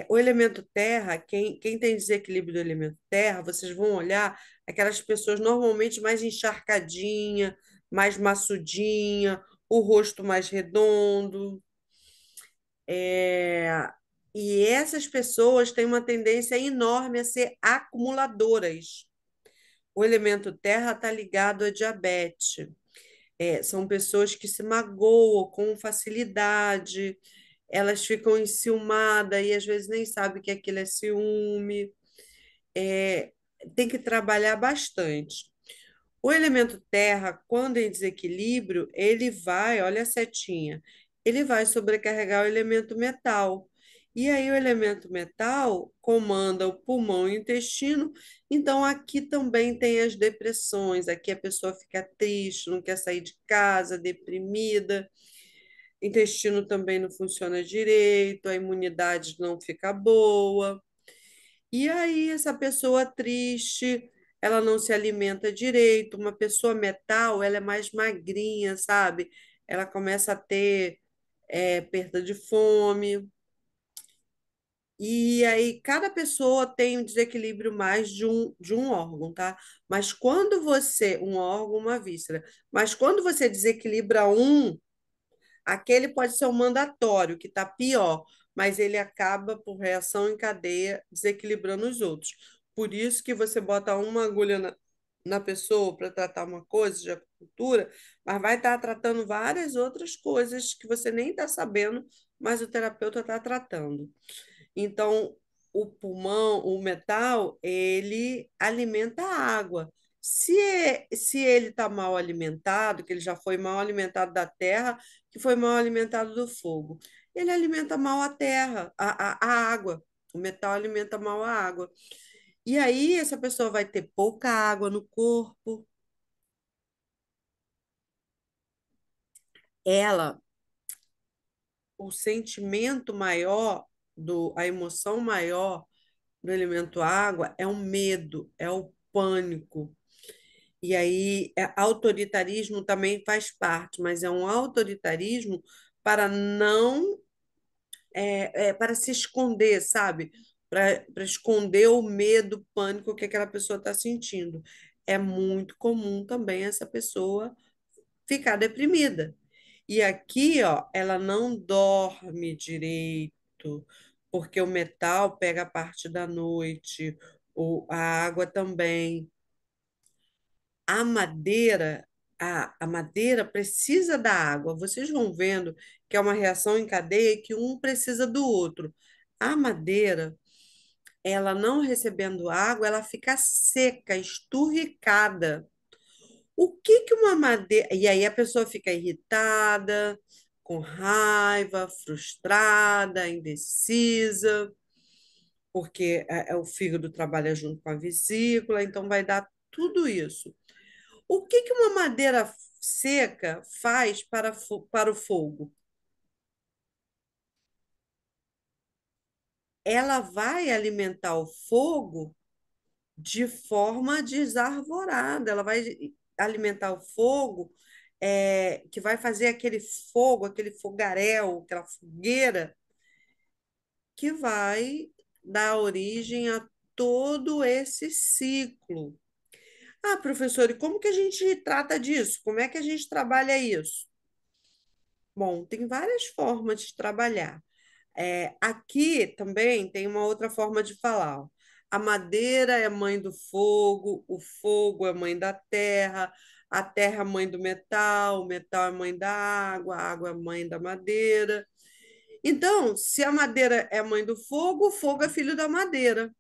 O elemento terra, quem tem desequilíbrio do elemento terra, vocês vão olhar aquelas pessoas normalmente mais encharcadinha, mais maçudinha, o rosto mais redondo. É, E essas pessoas têm uma tendência enorme a ser acumuladoras. O elemento terra está ligado à diabetes. São pessoas que se magoam com facilidade, elas ficam enciumadas e às vezes nem sabem que aquilo é ciúme. É, Tem que trabalhar bastante. O elemento terra, quando em desequilíbrio, ele vai, olha a setinha, ele vai sobrecarregar o elemento metal. E aí o elemento metal comanda o pulmão e o intestino. Então aqui também tem as depressões, aqui a pessoa fica triste, não quer sair de casa, deprimida. intestino também não funciona direito, a imunidade não fica boa. E aí, essa pessoa triste, ela não se alimenta direito. Uma pessoa metal, ela é mais magrinha, sabe? Ela começa a ter perda de fome. E aí, cada pessoa tem um desequilíbrio mais de um órgão, tá? Mas quando você, um órgão, uma víscera, mas quando você desequilibra um, aquele pode ser um mandatório, que está pior, mas ele acaba, por reação em cadeia, desequilibrando os outros. Por isso que você bota uma agulha na pessoa para tratar uma coisa de acupuntura, mas vai estar tratando várias outras coisas que você nem está sabendo, mas o terapeuta está tratando. Então, o pulmão, o metal, ele alimenta a água. Se ele está mal alimentado, que ele já foi mal alimentado da terra, que foi mal alimentado do fogo, ele alimenta mal a terra, a água. O metal alimenta mal a água. E aí, essa pessoa vai ter pouca água no corpo. Ela, o sentimento maior, a emoção maior do elemento água é o medo, é o pânico. E aí, autoritarismo também faz parte, mas é um autoritarismo para não, para se esconder, sabe? Para esconder o medo, o pânico que aquela pessoa está sentindo. É muito comum também essa pessoa ficar deprimida. E aqui, ó, ela não dorme direito, porque o metal pega a parte da noite, a água também. A madeira precisa da água. Vocês vão vendo que é uma reação em cadeia e que um precisa do outro. A madeira, ela não recebendo água, ela fica seca, esturricada. O que que uma madeira. E aí a pessoa fica irritada, com raiva, frustrada, indecisa, porque o fígado trabalha junto com a vesícula, então vai dar tudo isso. O que que uma madeira seca faz para o fogo? Ela vai alimentar o fogo de forma desarvorada, ela vai alimentar o fogo, que vai fazer aquele fogo, aquele fogaréu, aquela fogueira, que vai dar origem a todo esse ciclo. Ah, professor, e como que a gente trata disso? Como é que a gente trabalha isso? Bom, tem várias formas de trabalhar. Aqui também tem uma outra forma de falar. Ó. A madeira é mãe do fogo, o fogo é mãe da terra, a terra é mãe do metal, o metal é mãe da água, a água é mãe da madeira. Então, se a madeira é mãe do fogo, o fogo é filho da madeira.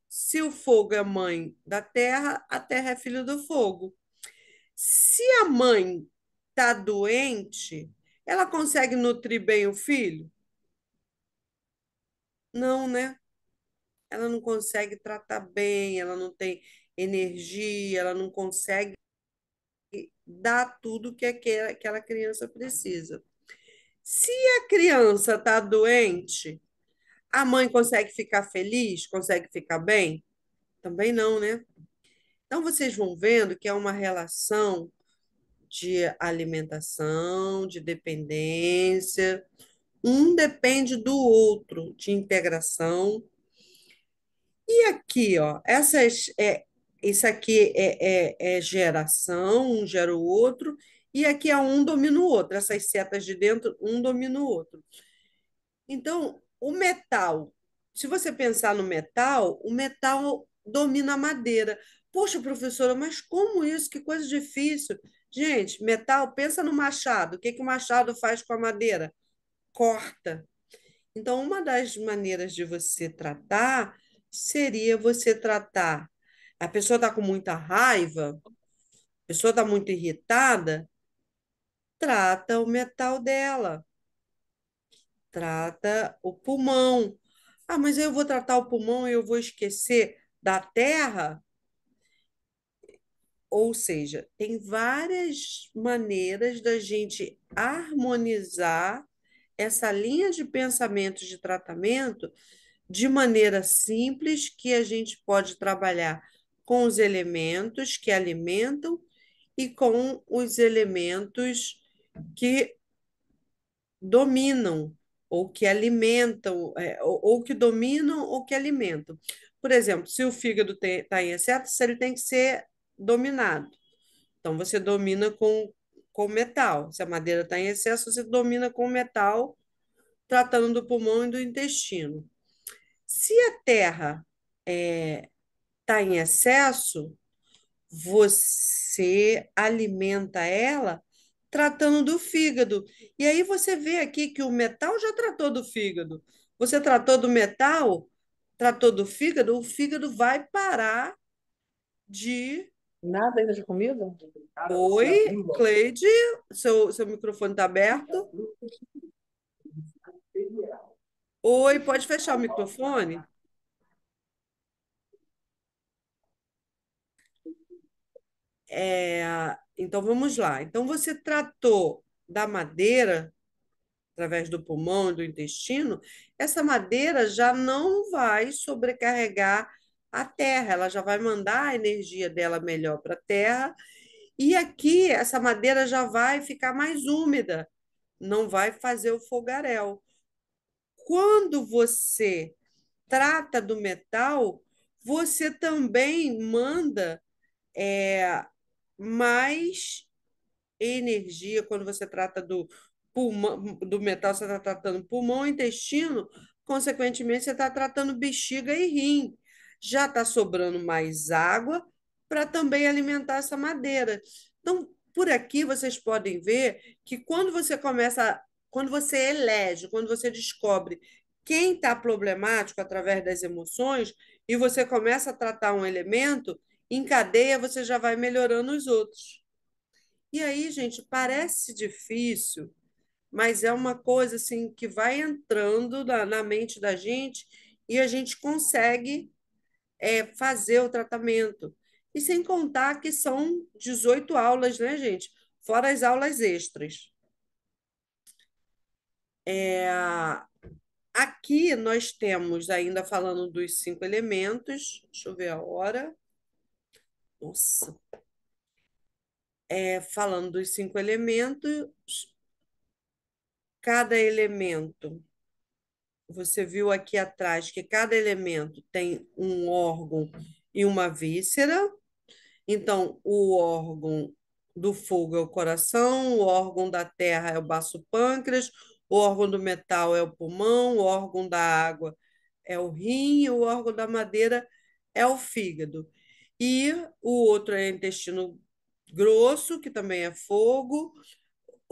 Se o fogo é mãe da terra, a terra é filho do fogo. Se a mãe está doente, ela consegue nutrir bem o filho? Não, né? Ela não consegue tratar bem, ela não tem energia, ela não consegue dar tudo que aquela criança precisa. Se a criança está doente, a mãe consegue ficar feliz, consegue ficar bem? Também não, né? Então vocês vão vendo que é uma relação de alimentação, de dependência, um depende do outro, de integração. E aqui, ó, isso aqui é geração, um gera o outro, e aqui é um domina o outro. Essas setas de dentro, um domina o outro. Então, o metal, se você pensar no metal, o metal domina a madeira. Poxa, professora, mas como isso? Que coisa difícil. Gente, metal, pensa no machado. O que que o machado faz com a madeira? Corta. Então, uma das maneiras de você tratar seria você tratar. A pessoa está com muita raiva, a pessoa está muito irritada, trata o metal dela, trata o pulmão. Ah, mas eu vou tratar o pulmão e eu vou esquecer da terra? Ou seja, tem várias maneiras da gente harmonizar essa linha de pensamentos de tratamento de maneira simples, que a gente pode trabalhar com os elementos que alimentam e com os elementos que dominam ou que alimentam, ou que dominam ou que alimentam. Por exemplo, se o fígado está em excesso, ele tem que ser dominado. Então, você domina com metal. Se a madeira está em excesso, você domina com metal, tratando do pulmão e do intestino. Se a terra está em excesso, você alimenta ela tratando do fígado. E aí você vê aqui que o metal já tratou do fígado. Você tratou do metal, tratou do fígado, o fígado vai parar de. Nada ainda de comida? Oi, Cleide, seu microfone está aberto? Oi, pode fechar o microfone? Então vamos lá. Então você tratou da madeira através do pulmão e do intestino, essa madeira já não vai sobrecarregar a terra, ela já vai mandar a energia dela melhor para a terra, e aqui essa madeira já vai ficar mais úmida, não vai fazer o fogaréu. Quando você trata do metal, você também manda mais energia quando você trata do pulmão, do metal, você está tratando pulmão, intestino, consequentemente, você está tratando bexiga e rim. Já está sobrando mais água para também alimentar essa madeira. Então, por aqui vocês podem ver que quando você elege, quando você descobre quem está problemático através das emoções, e você começa a tratar um elemento, em cadeia você já vai melhorando os outros. E aí, gente, parece difícil, mas é uma coisa assim que vai entrando na mente da gente e a gente consegue fazer o tratamento. E sem contar que são 18 aulas, né, gente? Fora as aulas extras. Aqui nós temos, ainda falando dos 5 elementos, deixa eu ver a hora. Nossa, falando dos 5 elementos, cada elemento. Você viu aqui atrás que cada elemento tem um órgão e uma víscera. Então, o órgão do fogo é o coração, o órgão da terra é o baço pâncreas, o órgão do metal é o pulmão, o órgão da água é o rim e o órgão da madeira é o fígado. E o outro é o intestino grosso, que também é fogo,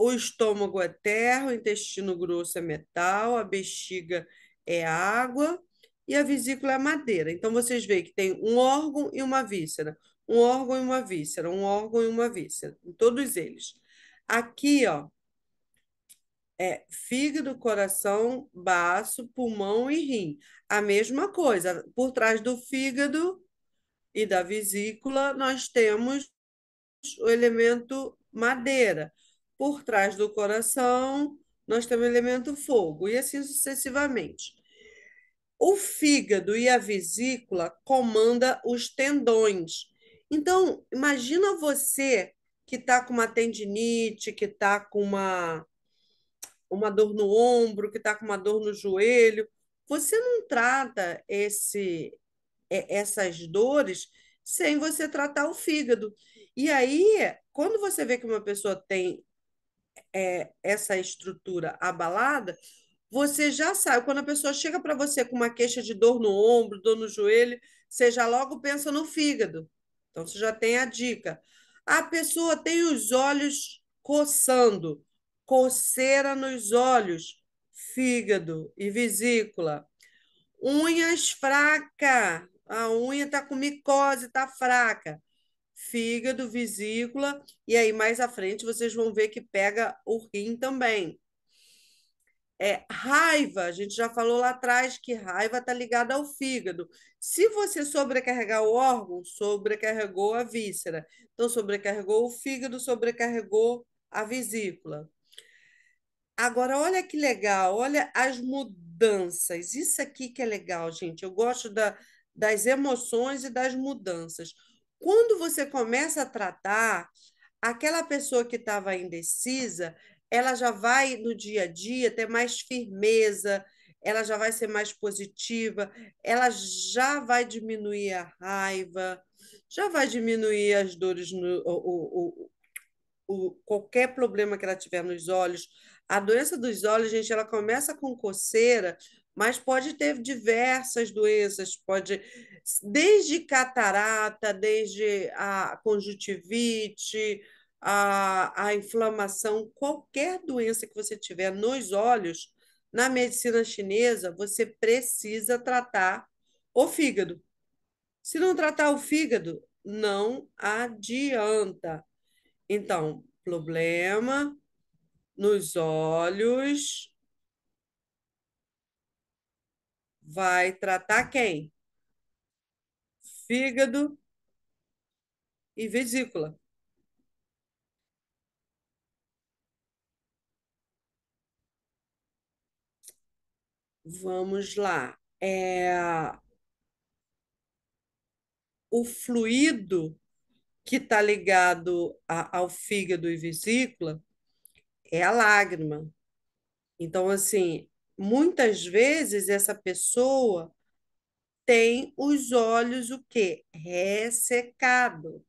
o estômago é terra, o intestino grosso é metal, a bexiga é água e a vesícula é madeira. Então vocês veem que tem um órgão e uma víscera, um órgão e uma víscera, um órgão e uma víscera, em todos eles. Aqui, ó, é fígado, coração, baço, pulmão e rim. A mesma coisa. Por trás do fígado e da vesícula, nós temos o elemento madeira. Por trás do coração, nós temos o elemento fogo, e assim sucessivamente. O fígado e a vesícula comanda os tendões. Então, imagina você que está com uma tendinite, que está com uma dor no ombro, que está com uma dor no joelho. Você não trata essas dores sem você tratar o fígado. E aí, quando você vê que uma pessoa tem essa estrutura abalada, você já sabe. Quando a pessoa chega para você com uma queixa de dor no ombro, dor no joelho, você já logo pensa no fígado. Então, você já tem a dica. A pessoa tem os olhos coçando, coceira nos olhos, fígado e vesícula. Unhas fraca, a unha está com micose, está fraca. Fígado, vesícula, e aí mais à frente vocês vão ver que pega o rim também. Raiva, a gente já falou lá atrás que raiva está ligada ao fígado. Se você sobrecarregar o órgão, sobrecarregou a víscera. Então, sobrecarregou o fígado, sobrecarregou a vesícula. Agora, olha que legal, olha as mudanças. Isso aqui que é legal, gente. Eu gosto das emoções e das mudanças. Quando você começa a tratar, aquela pessoa que estava indecisa, ela já vai no dia a dia ter mais firmeza, ela já vai ser mais positiva, ela já vai diminuir a raiva, já vai diminuir as dores no, qualquer problema que ela tiver nos olhos. A doença dos olhos, gente, ela começa com coceira, mas pode ter diversas doenças, pode desde catarata, desde a conjuntivite, a inflamação, qualquer doença que você tiver nos olhos, na medicina chinesa, você precisa tratar o fígado. Se não tratar o fígado, não adianta. Então, problema nos olhos, vai tratar quem? Fígado e vesícula. Vamos lá. O fluido que está ligado ao fígado e vesícula é a lágrima. Então, assim, muitas vezes essa pessoa tem os olhos o quê? Ressecado.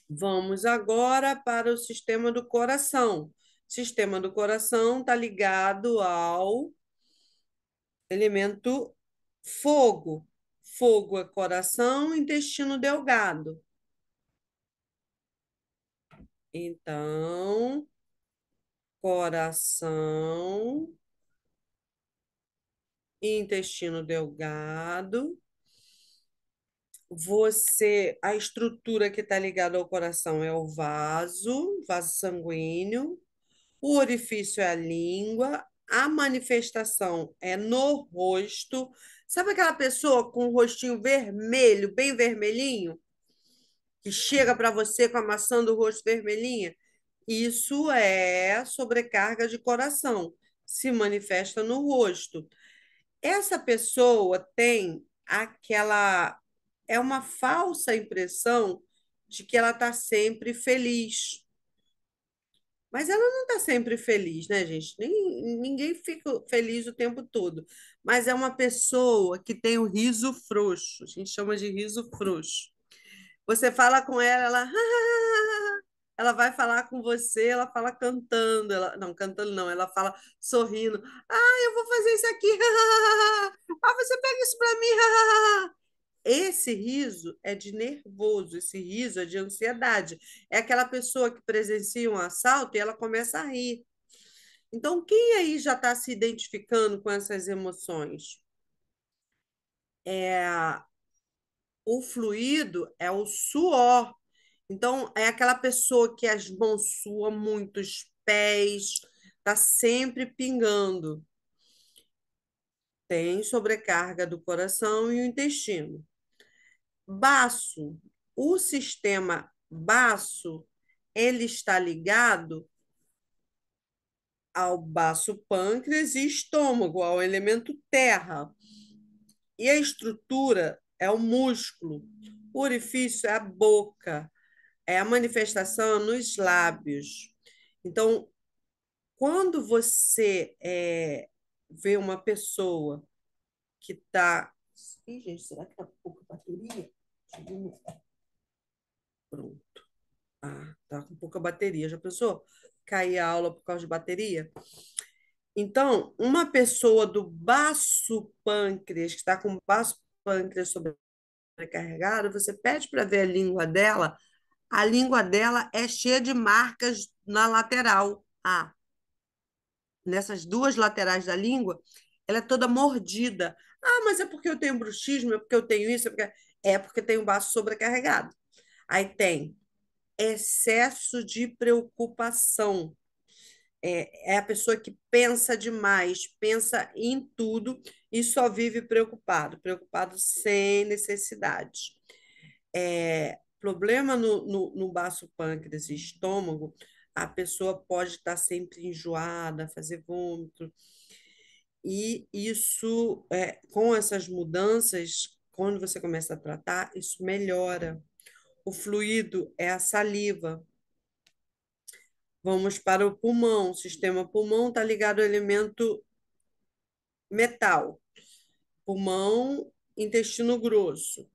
Vamos agora para o sistema do coração. O sistema do coração está ligado ao elemento fogo. Fogo é coração, intestino delgado. Então, coração, intestino delgado. A estrutura que está ligada ao coração é o vaso sanguíneo. O orifício é a língua, a manifestação é no rosto. Sabe aquela pessoa com o rostinho vermelho, bem vermelhinho, que chega para você com a maçã do rosto vermelhinha? Isso é sobrecarga de coração, se manifesta no rosto. Essa pessoa tem aquela. É uma falsa impressão de que ela está sempre feliz. Mas ela não está sempre feliz, né, gente? Ninguém fica feliz o tempo todo. Mas é uma pessoa que tem o riso frouxo. A gente chama de riso frouxo. Você fala com ela, ela. Ela vai falar com você, ela fala cantando. Não, cantando não, ela fala sorrindo. Ah, eu vou fazer isso aqui. Ah, você pega isso para mim. Esse riso é de nervoso, esse riso é de ansiedade. É aquela pessoa que presencia um assalto e ela começa a rir. Então, quem aí já está se identificando com essas emoções? É, o fluido é o suor. Então, é aquela pessoa que as mãos suam muito, os pés, está sempre pingando. Tem sobrecarga do coração e o intestino. Baço. O sistema baço, ele está ligado ao baço pâncreas e estômago, ao elemento terra. E a estrutura é o músculo. O orifício é a boca, é a manifestação nos lábios. Então, quando você vê uma pessoa que está. Ih, gente, será que está com pouca bateria? Pronto. Ah, tá com pouca bateria. Já pensou? Cair a aula por causa de bateria? Então, uma pessoa do baço pâncreas, que está com o baço pâncreas sobrecarregado, você pede para ver a língua dela é cheia de marcas na lateral. Ah, nessas duas laterais da língua, ela é toda mordida. Ah, mas é porque eu tenho bruxismo, é porque eu tenho isso, é porque tem o baço sobrecarregado. Aí tem excesso de preocupação. É a pessoa que pensa demais, pensa em tudo e só vive preocupado, preocupado sem necessidade. Problema no baço pâncreas e estômago, a pessoa pode estar sempre enjoada, fazer vômito, e isso, com essas mudanças, quando você começa a tratar, isso melhora. O fluido é a saliva. Vamos para o pulmão. O sistema pulmão está ligado ao elemento metal. Pulmão, intestino grosso.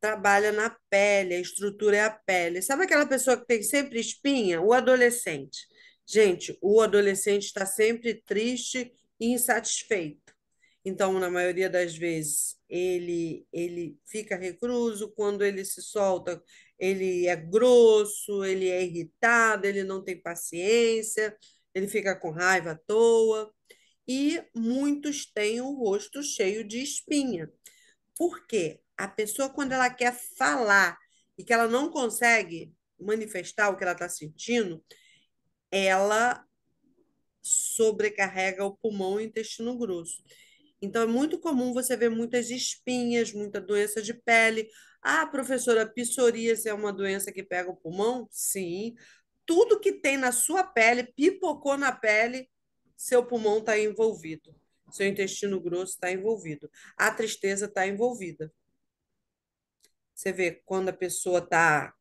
Trabalha na pele, a estrutura é a pele. Sabe aquela pessoa que tem sempre espinha? O adolescente. Gente, o adolescente está sempre triste e insatisfeito. Então, na maioria das vezes, ele fica recluso, quando ele se solta, ele é grosso, ele é irritado, ele não tem paciência, ele fica com raiva à toa. E muitos têm o rosto cheio de espinha. Por quê? A pessoa, quando ela quer falar e que ela não consegue manifestar o que ela está sentindo, ela sobrecarrega o pulmão e o intestino grosso. Então, é muito comum você ver muitas espinhas, muita doença de pele. Ah, professora, psoríase é uma doença que pega o pulmão? Sim. Tudo que tem na sua pele, pipocou na pele, seu pulmão está envolvido. Seu intestino grosso está envolvido. A tristeza está envolvida. Você vê quando a pessoa está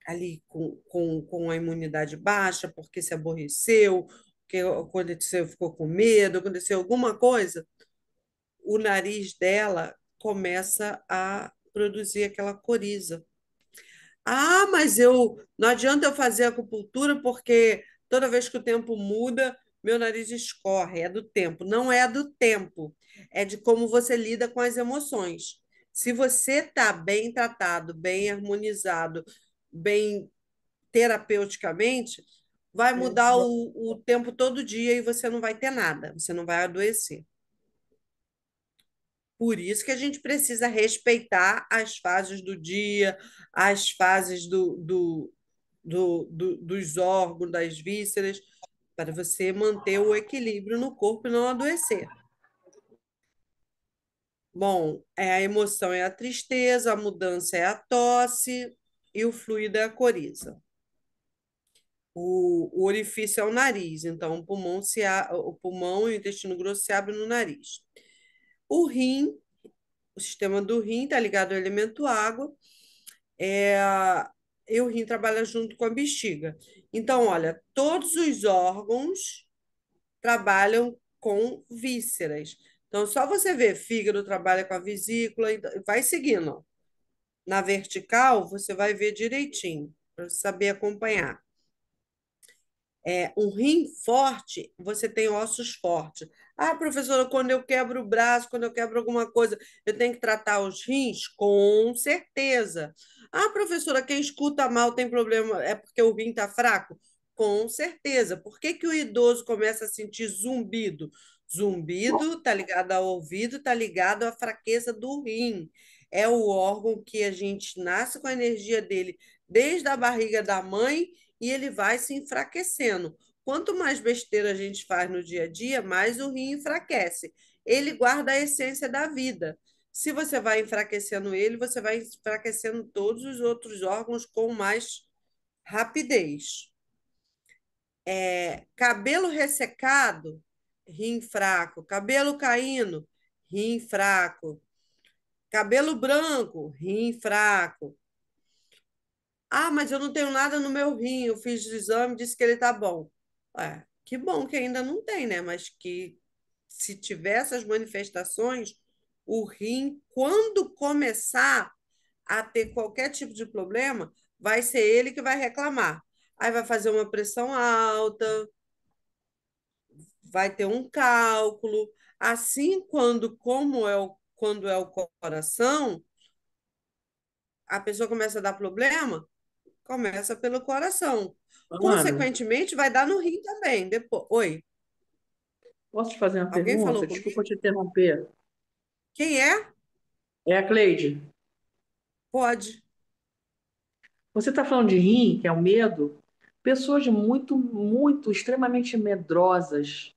ali com a imunidade baixa, porque se aborreceu, porque aconteceu, ficou com medo, aconteceu alguma coisa, o nariz dela começa a produzir aquela coriza. Ah, mas eu não adianta eu fazer acupuntura porque toda vez que o tempo muda, meu nariz escorre. É do tempo. Não é do tempo, é de como você lida com as emoções. Se você está bem tratado, bem harmonizado, bem terapeuticamente, vai É, mudar o tempo todo dia e você não vai ter nada, você não vai adoecer. Por isso que a gente precisa respeitar as fases do dia, as fases dos órgãos, das vísceras, para você manter o equilíbrio no corpo e não adoecer. Bom, a emoção é a tristeza, a mudança é a tosse e o fluido é a coriza. O orifício é o nariz, então o pulmão e o intestino grosso se abrem no nariz. O rim, o sistema do rim está ligado ao elemento água, é, e o rim trabalha junto com a bexiga. Então, olha, todos os órgãos trabalham com vísceras. Então, só você ver, fígado trabalha com a vesícula, e vai seguindo. Ó. Na vertical, você vai ver direitinho, para saber acompanhar. Um rim forte, você tem ossos fortes. Ah, professora, quando eu quebro o braço, quando eu quebro alguma coisa, eu tenho que tratar os rins? Com certeza. Ah, professora, quem escuta mal tem problema, é porque o rim está fraco? Com certeza. Por que que o idoso começa a sentir zumbido? Zumbido está ligado ao ouvido, está ligado à fraqueza do rim. É o órgão que a gente nasce com a energia dele desde a barriga da mãe e ele vai se enfraquecendo. Quanto mais besteira a gente faz no dia a dia, mais o rim enfraquece. Ele guarda a essência da vida. Se você vai enfraquecendo ele, você vai enfraquecendo todos os outros órgãos com mais rapidez. Cabelo ressecado, rim fraco. Cabelo caindo, rim fraco. Cabelo branco, rim fraco. Ah, mas eu não tenho nada no meu rim. Eu fiz o exame, disse que ele está bom. Que bom que ainda não tem, né? Mas que se tiver essas manifestações, o rim, quando começar a ter qualquer tipo de problema, vai ser ele que vai reclamar. Aí vai fazer uma pressão alta, vai ter um cálculo. Assim, quando é o coração, a pessoa começa a dar problema, começa pelo coração. Ana, Consequentemente, vai dar no rim também. Depois. Oi, posso te fazer uma alguém pergunta? falou Desculpa comigo? te interromper. Quem é? É a Cleide. Pode. Você está falando de rim, que é o medo. pessoas muito, muito, extremamente medrosas,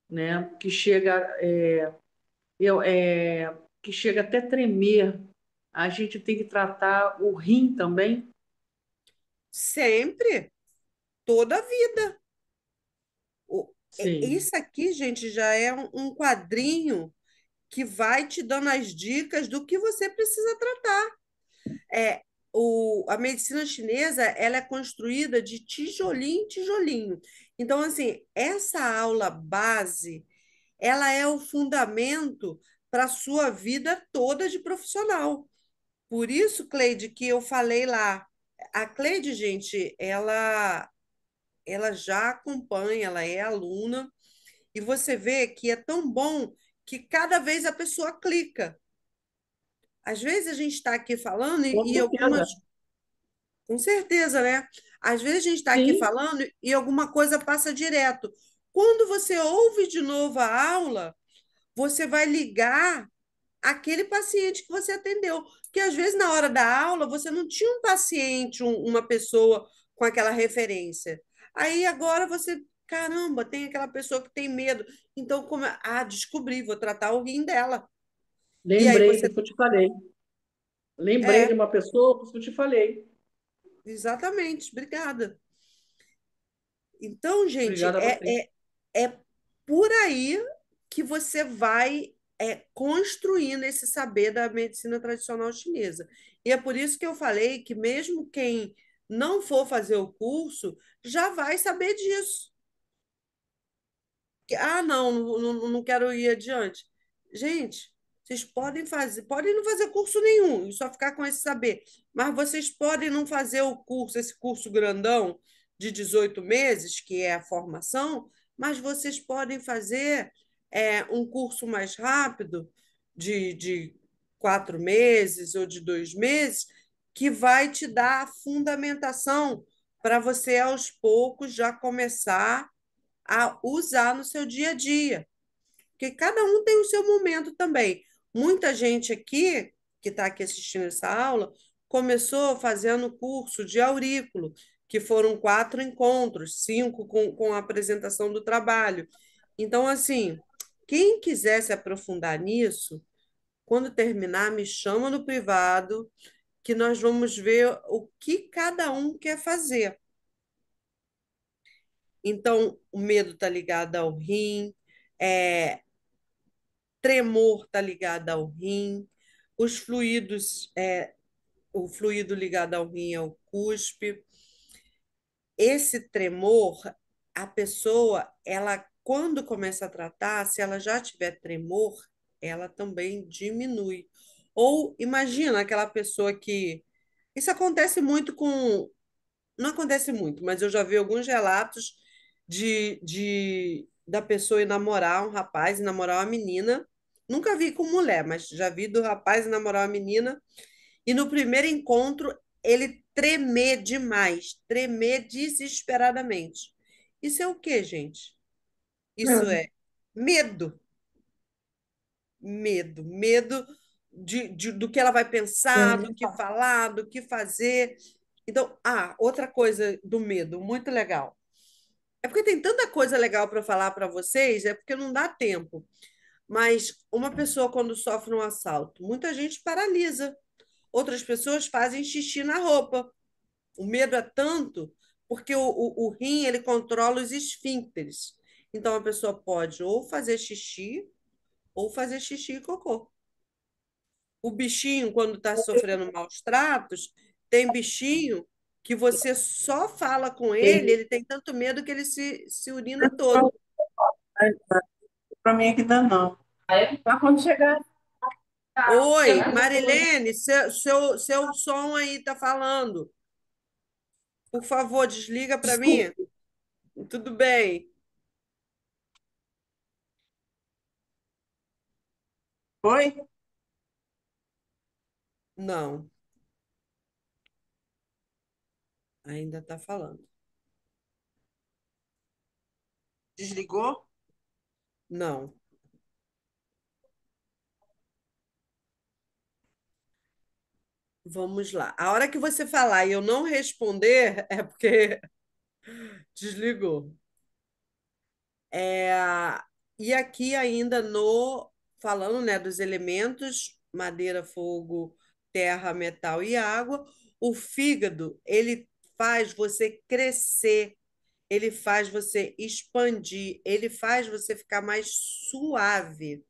né? Eu, é, que chega até tremer. A gente tem que tratar o rim também. Sempre, toda a vida. Sim. Isso aqui, gente, já é um quadrinho que vai te dando as dicas do que você precisa tratar. É, a medicina chinesa, ela é construída de tijolinho em tijolinho. Então, assim, essa aula base, ela é o fundamento para a sua vida toda de profissional. Por isso, Cleide, que eu falei lá, a Cleide, gente, ela já acompanha, ela é aluna, e você vê que é tão bom que cada vez a pessoa clica. Às vezes a gente está aqui falando Com e certeza. algumas, com certeza, né? Às vezes a gente está aqui Sim, falando e alguma coisa passa direto. Quando você ouve de novo a aula, você vai ligar aquele paciente que você atendeu. Porque às vezes na hora da aula você não tinha um paciente, uma pessoa com aquela referência. Aí agora você, caramba, tem aquela pessoa que tem medo. Então, descobri, vou tratar o rim dela. E aí lembrei, por você, isso que eu te falei. Lembrei de é, uma pessoa, por isso que eu te falei. exatamente, obrigada. Então, gente, Obrigada a você. é por aí que você vai construindo esse saber da medicina tradicional chinesa. E é por isso que eu falei que mesmo quem não for fazer o curso já vai saber disso. Não, não quero ir adiante. Gente, vocês podem fazer, podem não fazer curso nenhum e só ficar com esse saber, mas vocês podem não fazer o curso, esse curso grandão de 18 meses, que é a formação, mas vocês podem fazer um curso mais rápido, de 4 meses ou de 2 meses, que vai te dar a fundamentação para você, aos poucos, já começar a usar no seu dia a dia, porque cada um tem o seu momento também. Muita gente aqui, que está aqui assistindo essa aula, começou fazendo curso de aurículo, que foram 4 encontros, 5 com a apresentação do trabalho. Então, assim, quem quiser se aprofundar nisso, quando terminar, me chama no privado, que nós vamos ver o que cada um quer fazer. Então, o medo está ligado ao rim, é, tremor está ligado ao rim, os fluidos, o fluido ligado ao rim é o cuspe. Esse tremor, a pessoa, ela, quando começa a tratar, se ela já tiver tremor, ela também diminui. Ou imagina aquela pessoa que. Isso acontece muito com. Não acontece muito, mas eu já vi alguns relatos da pessoa ir namorar um rapaz e namorar uma menina. Nunca vi com mulher, mas já vi do rapaz e namorar uma menina. E no primeiro encontro, ele tremer demais, tremer desesperadamente. Isso é o quê, gente? Isso É. é medo, medo do que ela vai pensar, do que falar, do que fazer. Então, outra coisa do medo, muito legal. É porque tem tanta coisa legal para falar para vocês, é porque não dá tempo. Mas uma pessoa, quando sofre um assalto, muita gente paralisa. Outras pessoas fazem xixi na roupa. O medo é tanto porque o rim ele controla os esfíncteres. Então a pessoa pode ou fazer xixi ou fazer xixi e cocô. O bichinho, quando está sofrendo maus tratos, tem bichinho que você só fala com ele tem tanto medo que ele se urina todo. Para mim aqui dá não. Para quando chegar, Oi, Marilene, seu som aí tá falando. Por favor, desliga para mim. desculpe. Tudo bem. Oi? Não, ainda está falando. Desligou? Não. Vamos lá. A hora que você falar e eu não responder, é porque Desligou. É, e aqui ainda no falando, né, dos elementos, madeira, fogo, terra, metal e água, o fígado, ele faz você crescer, ele faz você expandir, ele faz você ficar mais suave.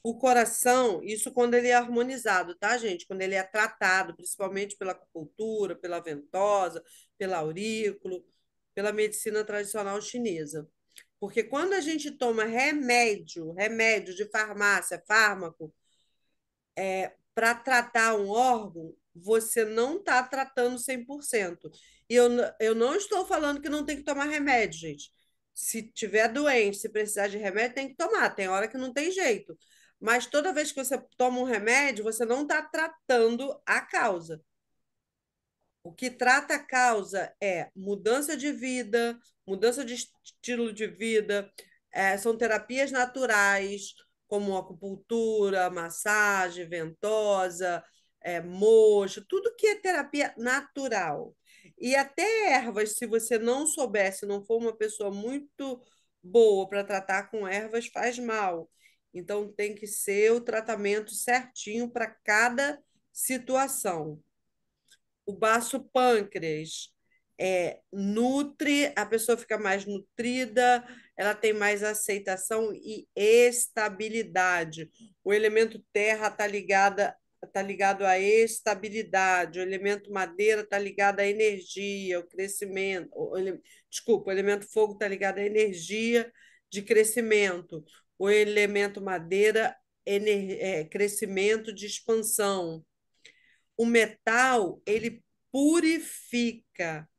O coração, isso quando ele é harmonizado, tá, gente? Quando ele é tratado, principalmente pela acupuntura, pela ventosa, pela aurículo, pela medicina tradicional chinesa. Porque quando a gente toma remédio de farmácia, fármaco, para tratar um órgão, você não está tratando 100%. E eu não estou falando que não tem que tomar remédio, gente. Se tiver doente, se precisar de remédio, tem que tomar. Tem hora que não tem jeito. Mas toda vez que você toma um remédio, você não está tratando a causa. O que trata a causa é mudança de vida, mudança de estilo de vida, são terapias naturais, como acupuntura, massagem, ventosa, moxa, tudo que é terapia natural. E até ervas, se você não soubesse, não for uma pessoa muito boa para tratar com ervas, faz mal. Então tem que ser o tratamento certinho para cada situação. O baço pâncreas nutre, a pessoa fica mais nutrida, ela tem mais aceitação e estabilidade. O elemento terra tá ligado à estabilidade, o elemento madeira está ligado à energia, ao crescimento. Desculpa, o elemento fogo está ligado à energia de crescimento. O elemento madeira, crescimento de expansão. O metal, ele purifica,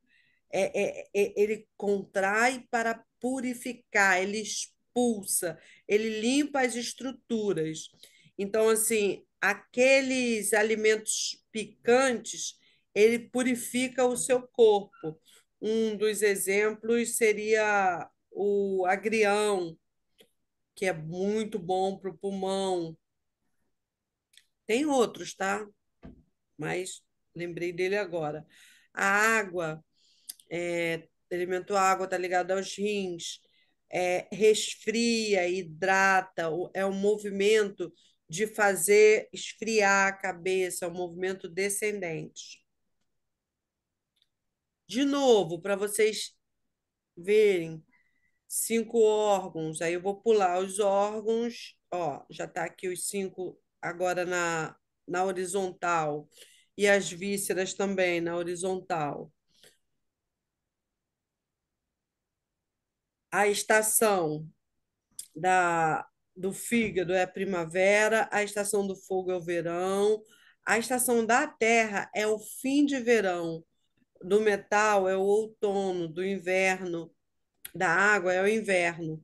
ele contrai para purificar, ele expulsa, ele limpa as estruturas. Então, assim, aqueles alimentos picantes, ele purifica o seu corpo. Um dos exemplos seria o agrião, que é muito bom para o pulmão. Tem outros, tá? Mas lembrei dele agora. A água, elemento água está ligado aos rins, resfria, hidrata, é um movimento de fazer esfriar a cabeça, é um movimento descendente. De novo, para vocês verem, 5 órgãos, aí eu vou pular os órgãos, ó, já está aqui os 5 agora na horizontal, e as vísceras também na horizontal. A estação do fígado é a primavera, a estação do fogo é o verão, a estação da terra é o fim de verão, do metal é o outono, do inverno, da água é o inverno.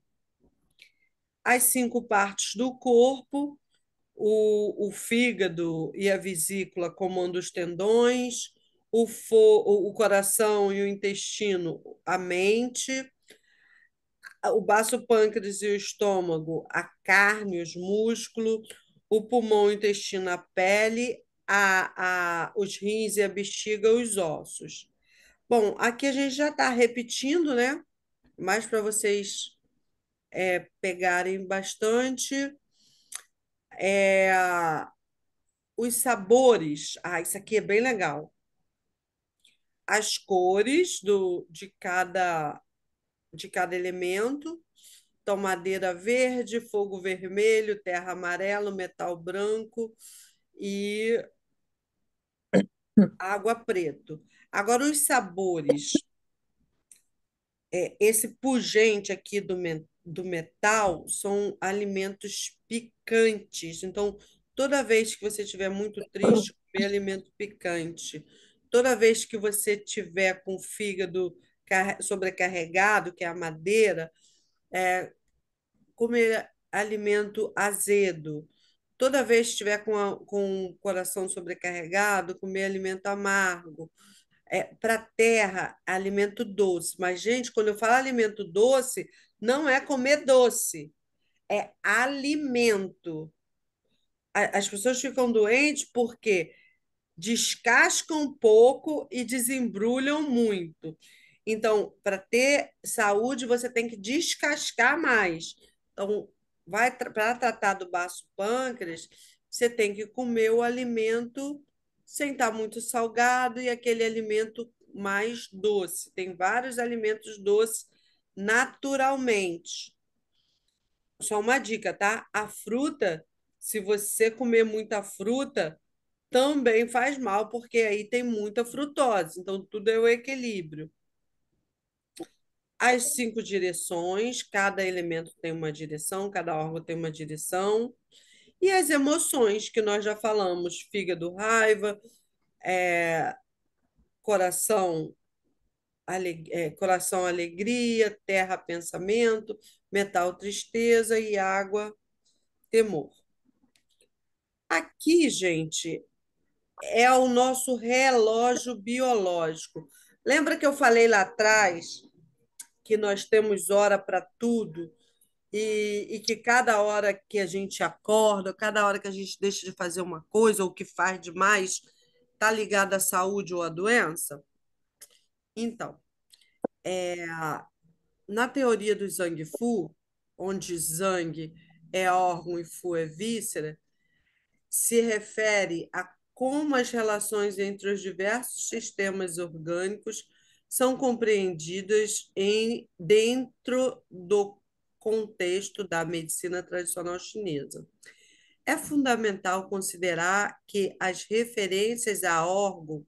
As 5 partes do corpo, o fígado e a vesícula comandam os tendões, o coração e o intestino, a mente, o baço pâncreas e o estômago, a carne, os músculos, o pulmão, o intestino, a pele, os rins e a bexiga, os ossos. Bom, aqui a gente já está repetindo, né? Mas para vocês pegarem bastante. É, os sabores. Ah, isso aqui é bem legal. As cores de cada elemento. Então, madeira verde, fogo vermelho, terra amarelo, metal branco e água preto. Agora, os sabores. Esse pungente aqui do metal são alimentos picantes. Então, toda vez que você estiver muito triste, comer alimento picante. Toda vez que você tiver com o fígado sobrecarregado, que é a madeira, comer alimento azedo. Toda vez que estiver com o coração sobrecarregado, comer alimento amargo. Para a terra, alimento doce. Mas, gente, quando eu falo alimento doce, não é comer doce, é alimento. As pessoas ficam doentes porque descascam um pouco e desembrulham muito. Então, para ter saúde, você tem que descascar mais. Então, para tratar do baço pâncreas, você tem que comer o alimento sem estar muito salgado e aquele alimento mais doce. Tem vários alimentos doces naturalmente. Só uma dica, tá? A fruta, se você comer muita fruta, também faz mal, porque aí tem muita frutose. Então, tudo é o equilíbrio. As 5 direções, cada elemento tem uma direção, cada órgão tem uma direção. E as emoções, que nós já falamos: fígado, raiva, coração, coração, alegria, terra, pensamento, metal, tristeza e água, temor. Aqui, gente, é o nosso relógio biológico. Lembra que eu falei lá atrás que nós temos hora para tudo e que cada hora que a gente acorda, cada hora que a gente deixa de fazer uma coisa ou que faz demais, está ligado à saúde ou à doença? Então, na teoria do Zhang Fu, onde Zhang é órgão e Fu é víscera, se refere a como as relações entre os diversos sistemas orgânicos são compreendidas dentro do contexto da medicina tradicional chinesa. É fundamental considerar que as referências a órgão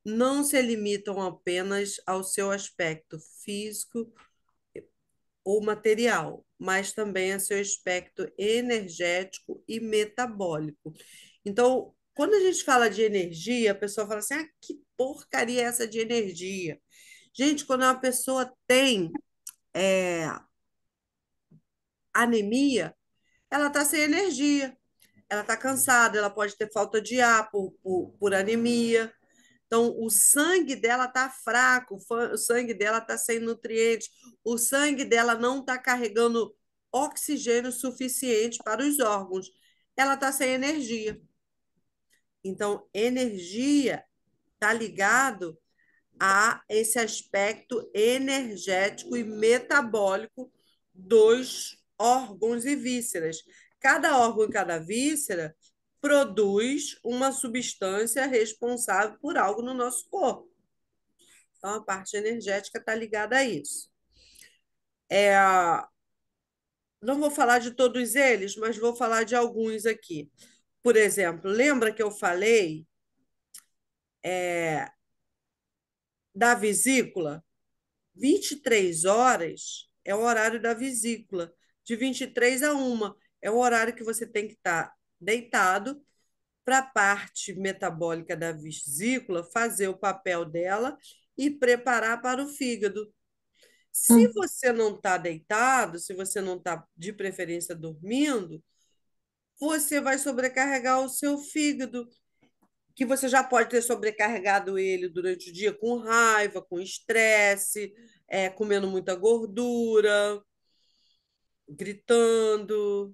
não se limitam apenas ao seu aspecto físico ou material, mas também a seu aspecto energético e metabólico. Então, quando a gente fala de energia, a pessoa fala assim: ah, que porcaria é essa de energia? Gente, quando uma pessoa tem é, anemia, ela está sem energia, ela está cansada, ela pode ter falta de ar por anemia. Então, o sangue dela está fraco, o sangue dela está sem nutrientes, o sangue dela não está carregando oxigênio suficiente para os órgãos. Ela está sem energia. Então, energia está ligado a esse aspecto energético e metabólico dos órgãos e vísceras. Cada órgão e cada víscera produz uma substância responsável por algo no nosso corpo. Então, a parte energética está ligada a isso. Não vou falar de todos eles, mas vou falar de alguns aqui. Por exemplo, lembra que eu falei da vesícula? 23 horas é o horário da vesícula, de 23 a 1. É o horário que você tem que estar deitado para a parte metabólica da vesícula fazer o papel dela e preparar para o fígado. Se você não está deitado, se você não está de preferência dormindo, você vai sobrecarregar o seu fígado, que você já pode ter sobrecarregado ele durante o dia com raiva, com estresse, comendo muita gordura, gritando,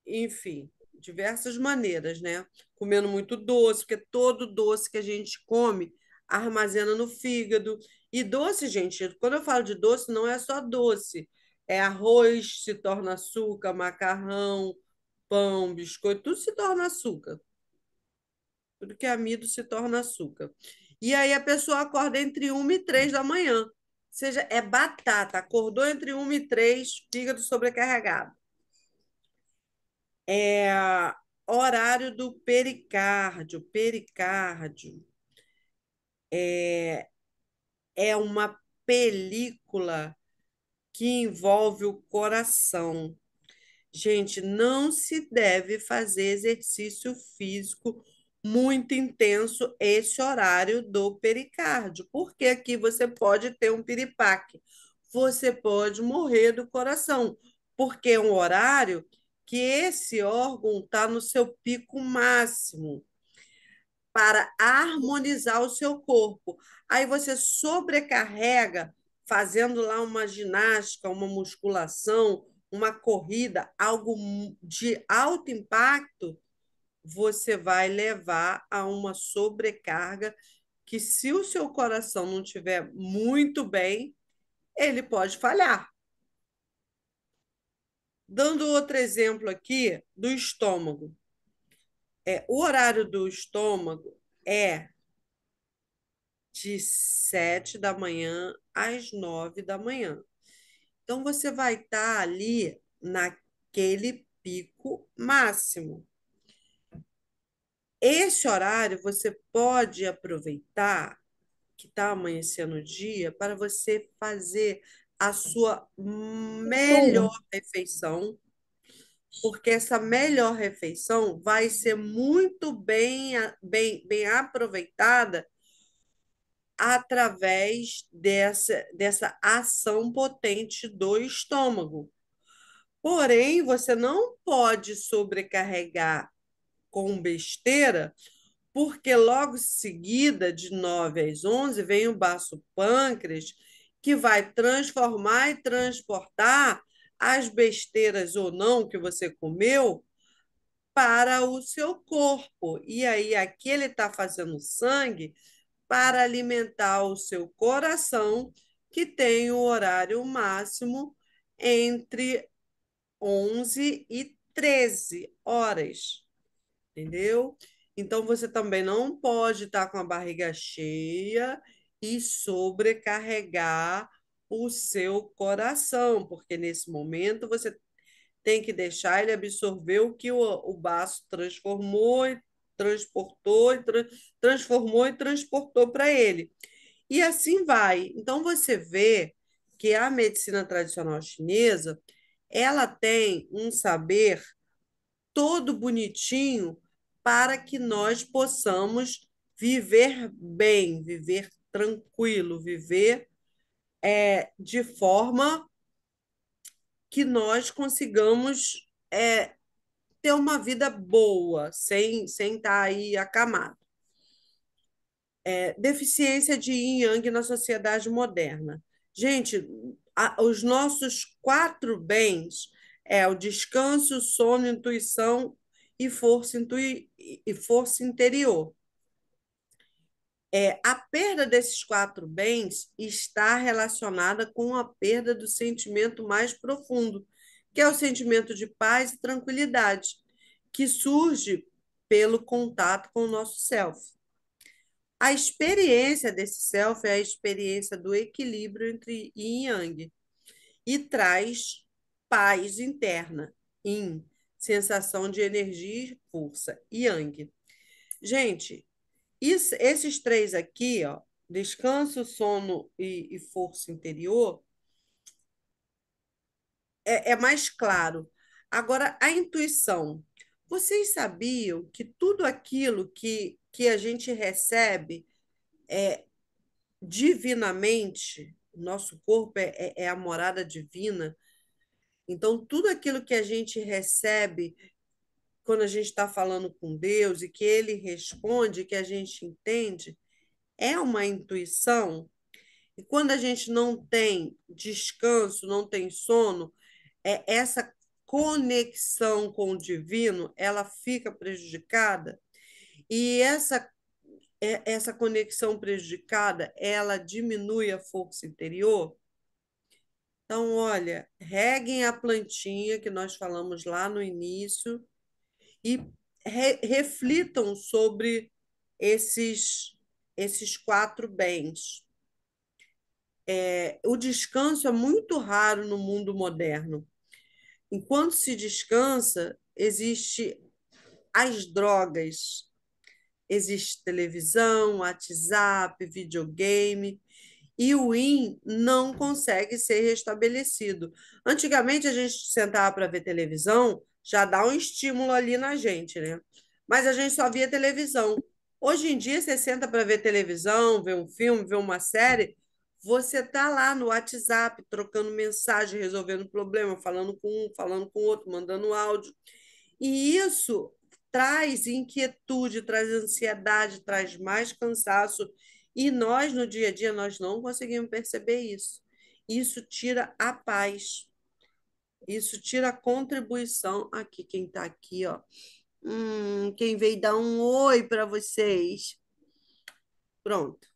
enfim, diversas maneiras, né? Comendo muito doce, porque todo doce que a gente come armazena no fígado. E doce, gente, quando eu falo de doce, não é só doce. É arroz, se torna açúcar, macarrão, pão, biscoito, tudo se torna açúcar. Tudo que é amido se torna açúcar. E aí a pessoa acorda entre 1 e 3 da manhã. Ou seja, é batata. Acordou entre 1 e 3, fígado sobrecarregado. É horário do pericárdio. Pericárdio é uma película que envolve o coração. Gente, não se deve fazer exercício físico muito intenso esse horário do pericárdio, porque aqui você pode ter um piripaque, você pode morrer do coração, porque é um horário que esse órgão está no seu pico máximo para harmonizar o seu corpo. Aí você sobrecarrega fazendo lá uma ginástica, uma musculação, uma corrida, algo de alto impacto, você vai levar a uma sobrecarga que se o seu coração não estiver muito bem, ele pode falhar. Dando outro exemplo aqui do estômago. O horário do estômago é de 7 da manhã às 9 da manhã. Então, você vai estar ali naquele pico máximo. Esse horário você pode aproveitar, que está amanhecendo o dia, para você fazer a sua melhor refeição, porque essa melhor refeição vai ser muito bem aproveitada através dessa ação potente do estômago. Porém, você não pode sobrecarregar com besteira, porque logo em seguida, de 9 às 11, vem o baço pâncreas, que vai transformar e transportar as besteiras ou não que você comeu para o seu corpo. E aí, aqui ele está fazendo sangue para alimentar o seu coração, que tem o horário máximo entre 11 e 13 horas, entendeu? Então você também não pode estar com a barriga cheia e sobrecarregar o seu coração, porque nesse momento você tem que deixar ele absorver o que o baço transformou, transportou, transformou e transportou para ele. E assim vai. Então você vê que a medicina tradicional chinesa, ela tem um saber todo bonitinho para que nós possamos viver bem, viver tranquilo, viver de forma que nós consigamos ter uma vida boa, sem estar aí acamado. Deficiência de yin yang na sociedade moderna. Gente, os nossos quatro bens é o descanso, sono, intuição e força interior. A perda desses quatro bens está relacionada com a perda do sentimento mais profundo, que é o sentimento de paz e tranquilidade, que surge pelo contato com o nosso self. A experiência desse self é a experiência do equilíbrio entre yin e yang e traz paz interna, yin, sensação de energia e força, yang. Gente, esses três aqui, ó, descanso, sono e força interior, é mais claro. Agora, a intuição. Vocês sabiam que tudo aquilo que a gente recebe divinamente, nosso corpo é a morada divina, então tudo aquilo que a gente recebe quando a gente está falando com Deus e que ele responde, que a gente entende, é uma intuição. E quando a gente não tem descanso, não tem sono, essa conexão com o divino, ela fica prejudicada. E essa conexão prejudicada, ela diminui a força interior. Então, olha, reguem a plantinha que nós falamos lá no início e reflitam sobre esses quatro bens. O descanso é muito raro no mundo moderno. Enquanto se descansa, existe as drogas, existe televisão, WhatsApp, videogame, e o IN não consegue ser restabelecido. Antigamente, a gente sentava para ver televisão, já dá um estímulo ali na gente, né? Mas a gente só via televisão. Hoje em dia, você senta para ver televisão, ver um filme, ver uma série, você tá lá no WhatsApp, trocando mensagem, resolvendo problema, falando com um, falando com o outro, mandando áudio. E isso traz inquietude, traz ansiedade, traz mais cansaço. E nós, no dia a dia, nós não conseguimos perceber isso. Isso tira a paz. Isso tira a contribuição. Aqui, quem está aqui, ó. Quem veio dar um oi para vocês. Pronto.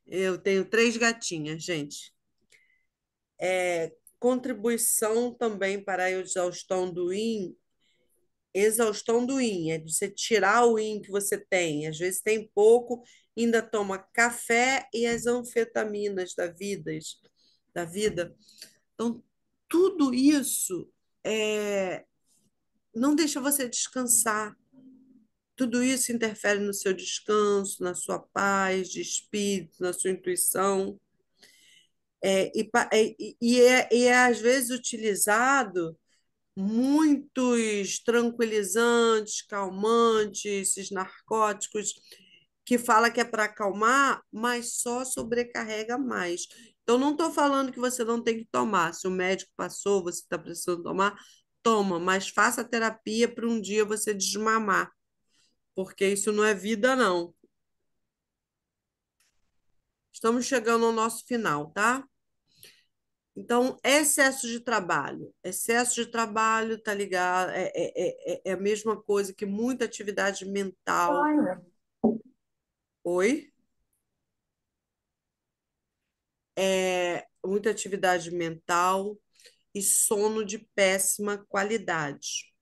Eu tenho três gatinhas, gente. Contribuição também para a exaustão do rim, é de você tirar o rim que você tem. Às vezes tem pouco, ainda toma café e as anfetaminas da vida. Então, tudo isso não deixa você descansar. Tudo isso interfere no seu descanso, na sua paz de espírito, na sua intuição. E às vezes utilizado muitos tranquilizantes, calmantes, esses narcóticos que fala que é para acalmar, mas só sobrecarrega mais. Então, não estou falando que você não tem que tomar. Se o médico passou, você está precisando tomar, toma, mas faça terapia para um dia você desmamar, porque isso não é vida, não. Estamos chegando ao nosso final, tá? Então, excesso de trabalho. Excesso de trabalho, tá ligado? É a mesma coisa que muita atividade mental. Oi? Muita atividade mental e sono de péssima qualidade.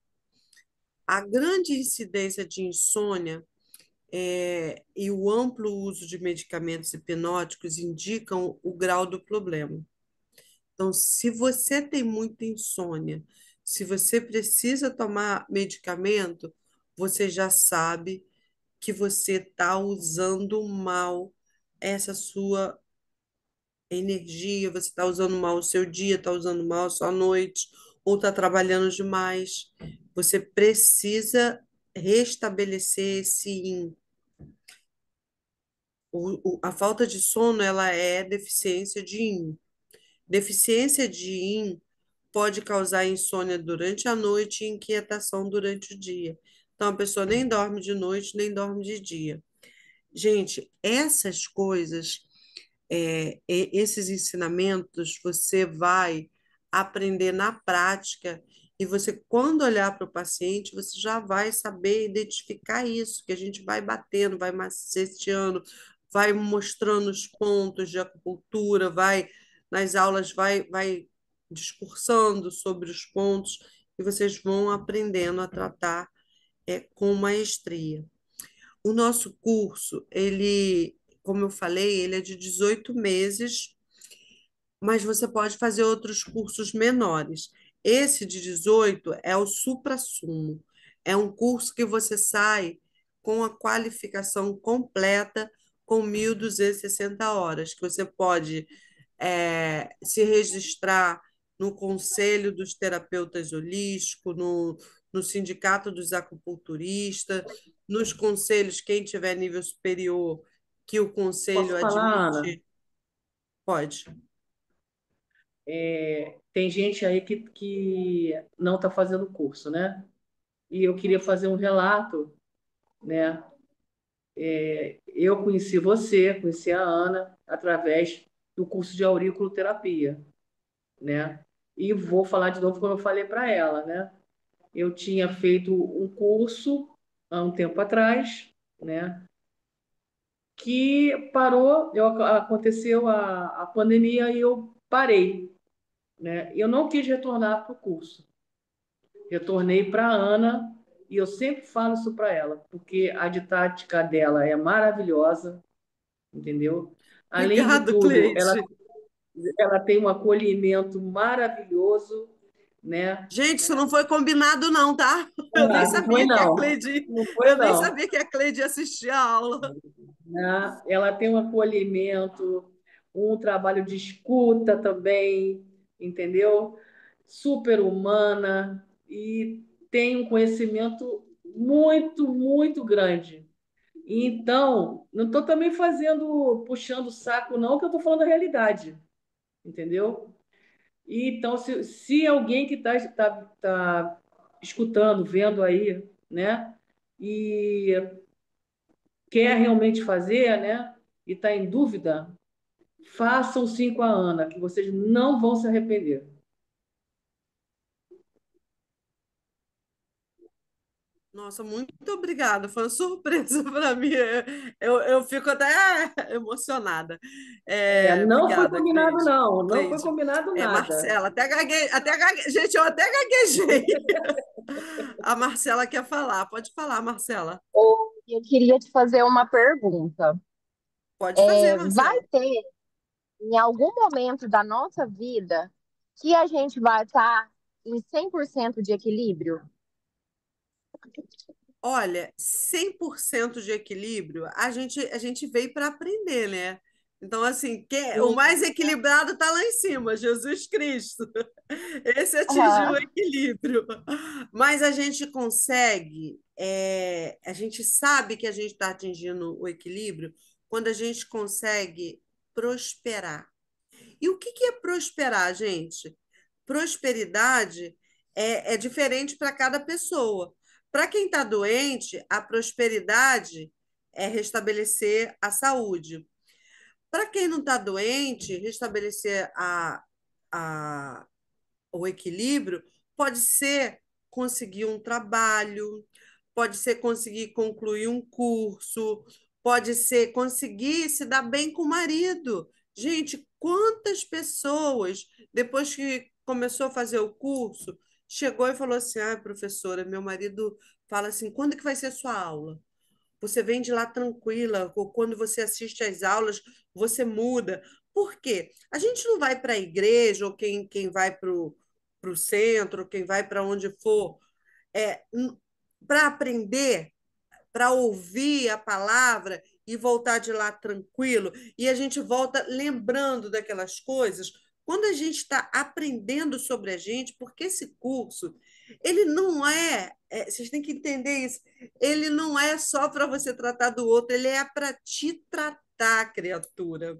A grande incidência de insônia e o amplo uso de medicamentos hipnóticos indicam o grau do problema. Então, se você tem muita insônia, se você precisa tomar medicamento, você já sabe que você está usando mal essa sua energia, você está usando mal o seu dia, está usando mal a sua noite, ou está trabalhando demais. Você precisa restabelecer esse yin. A falta de sono, ela é deficiência de yin. Deficiência de yin pode causar insônia durante a noite e inquietação durante o dia. Então, a pessoa nem dorme de noite, nem dorme de dia. Gente, essas coisas, esses ensinamentos, você vai aprender na prática e você, quando olhar para o paciente, você já vai saber identificar isso, que a gente vai batendo, vai maceteando, vai mostrando os pontos de acupuntura, vai nas aulas, vai discursando sobre os pontos e vocês vão aprendendo a tratar com maestria. O nosso curso, ele, como eu falei, ele é de 18 meses, mas você pode fazer outros cursos menores. Esse de 18 é o suprassumo. É um curso que você sai com a qualificação completa com 1.260 horas, que você pode se registrar no Conselho dos Terapeutas Holísticos, no Sindicato dos Acupunturistas, nos conselhos, quem tiver nível superior, que o conselho Posso falar, Ana? admite, pode. Tem gente aí que não está fazendo curso, né? E eu queria fazer um relato, né? Eu conheci você, conheci a Ana através do curso de auriculoterapia, né? E vou falar de novo como eu falei para ela, né? Eu tinha feito um curso há um tempo atrás, né? Que parou, aconteceu a pandemia e eu parei, né? Eu não quis retornar para o curso. Retornei para a Ana e eu sempre falo isso para ela, porque a didática dela é maravilhosa, entendeu? Além de Obrigado, tudo, Cleide. ela tem um acolhimento maravilhoso, né? Gente, isso não foi combinado, não, tá? Eu nem Ah, não foi sabia que a não, Cleide, não foi eu nem não. sabia que a Cleide assistia a aula. Né? Ela tem um acolhimento, um trabalho de escuta também, entendeu? Super humana e tem um conhecimento muito, muito grande. Então, não estou também puxando o saco, não, que eu estou falando a realidade, entendeu? E, então, se alguém que tá escutando, vendo aí, né, e quer realmente fazer, né, e está em dúvida, façam sim com a Ana, que vocês não vão se arrepender. Nossa, muito obrigada. Foi uma surpresa para mim. Eu fico até emocionada. Não foi Obrigada, combinado, não. Não foi Cleide. combinado nada. Marcela, até gaguei. Gente, eu até gaguejei. A Marcela quer falar. Pode falar, Marcela. Ou eu queria te fazer uma pergunta. Pode fazer, Vai Marcela. ter em algum momento da nossa vida que a gente vai estar em 100% de equilíbrio? Olha, 100% de equilíbrio, a gente veio para aprender, né? Então, assim, o Sim. mais equilibrado está lá em cima, Jesus Cristo. Esse atingiu o Aham. equilíbrio. Mas a gente consegue, a gente sabe que a gente está atingindo o equilíbrio quando a gente consegue prosperar. E o que é prosperar, gente? Prosperidade é diferente para cada pessoa. Para quem está doente, a prosperidade é restabelecer a saúde. Para quem não está doente, restabelecer a, o equilíbrio pode ser conseguir um trabalho, pode ser conseguir concluir um curso, pode ser conseguir se dar bem com o marido. Gente, quantas pessoas, depois que começou a fazer o curso, chegou e falou assim: ah, professora, meu marido fala assim, quando que vai ser sua aula? Você vem de lá tranquila, ou quando você assiste às aulas, você muda. Por quê? A gente não vai para a igreja, ou quem vai para o centro, quem vai para onde for, é, para aprender, para ouvir a palavra e voltar de lá tranquilo. E a gente volta lembrando daquelas coisas. Quando a gente está aprendendo sobre a gente, porque esse curso, ele não vocês têm que entender isso, ele não é só para você tratar do outro, ele é para te tratar, criatura.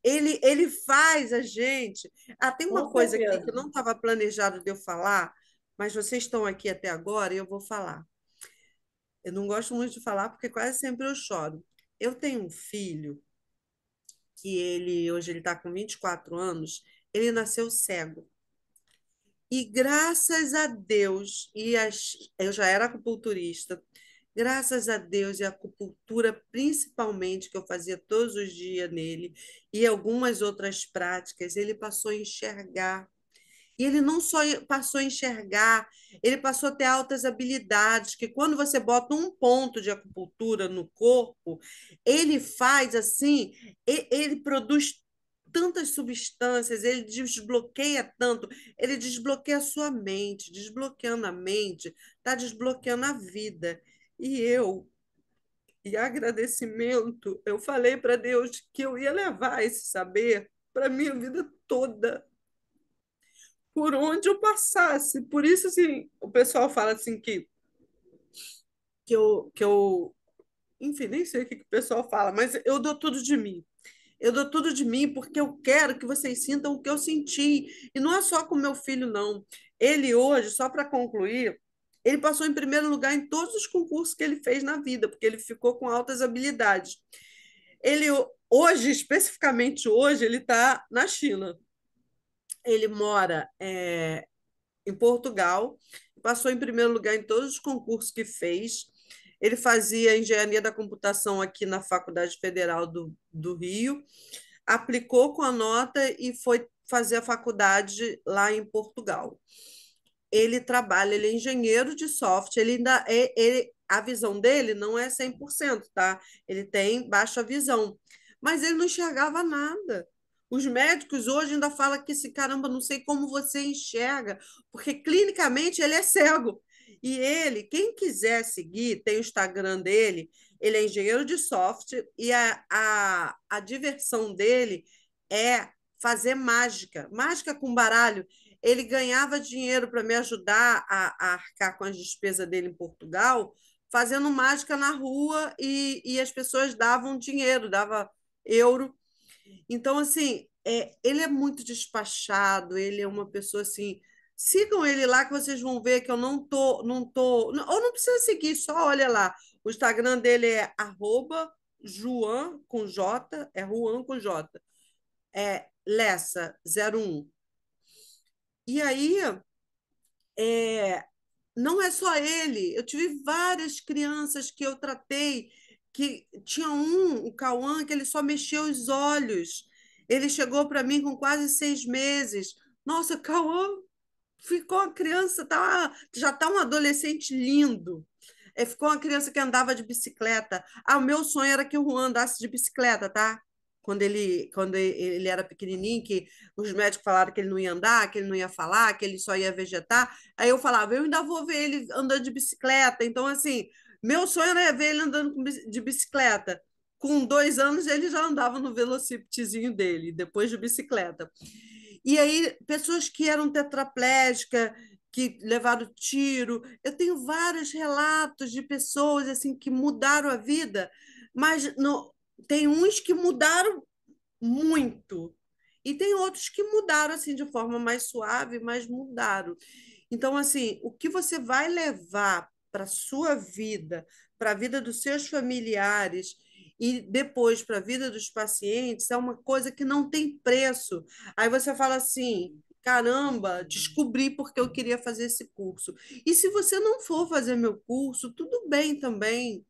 Ele faz a gente. Ah, tem Com uma coisa aqui que certeza. não estava planejado de eu falar, mas vocês estão aqui até agora e eu vou falar. Eu não gosto muito de falar porque quase sempre eu choro. Eu tenho um filho que hoje ele está com 24 anos, ele nasceu cego. E graças a Deus, eu já era acupunturista, graças a Deus e a acupuntura principalmente, que eu fazia todos os dias nele, e algumas outras práticas, ele passou a enxergar. E ele não só passou a enxergar, ele passou a ter altas habilidades, que quando você bota um ponto de acupuntura no corpo, ele faz assim, ele produz tantas substâncias, ele desbloqueia tanto, ele desbloqueia a sua mente, desbloqueando a mente, está desbloqueando a vida. E agradecimento, eu falei para Deus que eu ia levar esse saber para a minha vida toda por onde eu passasse. Por isso, assim, o pessoal fala assim que eu, enfim, nem sei o que o pessoal fala, mas eu dou tudo de mim. Eu dou tudo de mim porque eu quero que vocês sintam o que eu senti. E não é só com meu filho, não. Ele hoje, só para concluir, ele passou em primeiro lugar em todos os concursos que ele fez na vida, porque ele ficou com altas habilidades. Ele hoje, especificamente hoje, ele está na China. Ele mora em Portugal, passou em primeiro lugar em todos os concursos que fez. Ele fazia engenharia da computação aqui na Faculdade Federal do Rio, aplicou com a nota e foi fazer a faculdade lá em Portugal. Ele é engenheiro de software, a visão dele não é 100%, tá? Ele tem baixa visão, mas ele não enxergava nada. Os médicos hoje ainda falam que esse caramba, não sei como você enxerga, porque clinicamente ele é cego. E ele, quem quiser seguir, tem o Instagram dele, ele é engenheiro de software e a diversão dele é fazer mágica, mágica com baralho. Ele ganhava dinheiro para me ajudar a arcar com as despesas dele em Portugal, fazendo mágica na rua e as pessoas davam dinheiro, dava euro. Então, assim, ele é muito despachado, ele é uma pessoa assim. Sigam ele lá que vocês vão ver que eu ou não precisa seguir, só olha lá. O Instagram dele é @Juan com J, é Juan com J, Lessa 01. E aí, é, não é só ele. Eu tive várias crianças que eu tratei, que tinha o Cauã, que ele só mexeu os olhos. Ele chegou para mim com quase 6 meses. Nossa, Cauã ficou uma criança, já está um adolescente lindo. Ficou uma criança que andava de bicicleta. O meu sonho era que o Juan andasse de bicicleta, tá? Quando ele era pequenininho, que os médicos falaram que ele não ia andar, que ele não ia falar, que ele só ia vegetar. Aí eu falava, eu ainda vou ver ele andando de bicicleta. Então, assim, meu sonho era ver ele andando de bicicleta. Com 2 anos, ele já andava no velocipedzinho dele, depois de bicicleta. E aí, pessoas que eram tetraplégicas, que levaram tiro. Eu tenho vários relatos de pessoas assim que mudaram a vida, mas não, tem uns que mudaram muito. E tem outros que mudaram assim de forma mais suave, mas mudaram. Então, assim, o que você vai levar para a sua vida, para a vida dos seus familiares e depois para a vida dos pacientes é uma coisa que não tem preço. Aí você fala assim: caramba, descobri porque eu queria fazer esse curso. E se você não for fazer meu curso, tudo bem também.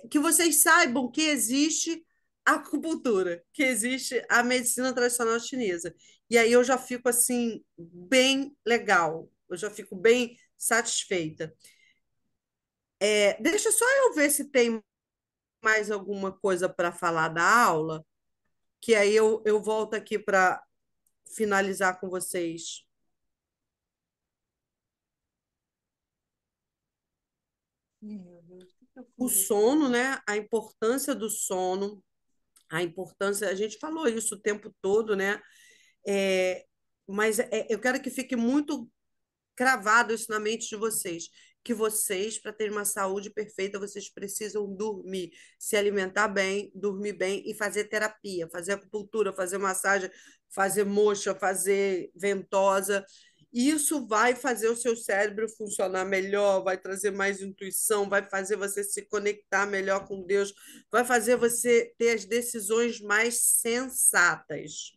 Que vocês saibam que existe a acupuntura, que existe a medicina tradicional chinesa. E aí eu já fico assim, bem legal, eu já fico bem satisfeita. Deixa só eu ver se tem mais alguma coisa para falar da aula, que aí eu volto aqui para finalizar com vocês. O sono, né? A importância do sono, a importância, a gente falou isso o tempo todo, né? É, mas eu quero que fique muito cravado isso na mente de vocês, que vocês, para ter uma saúde perfeita, vocês precisam dormir, se alimentar bem, dormir bem e fazer terapia, fazer acupuntura, fazer massagem, fazer moxa, fazer ventosa. Isso vai fazer o seu cérebro funcionar melhor, vai trazer mais intuição, vai fazer você se conectar melhor com Deus, vai fazer você ter as decisões mais sensatas.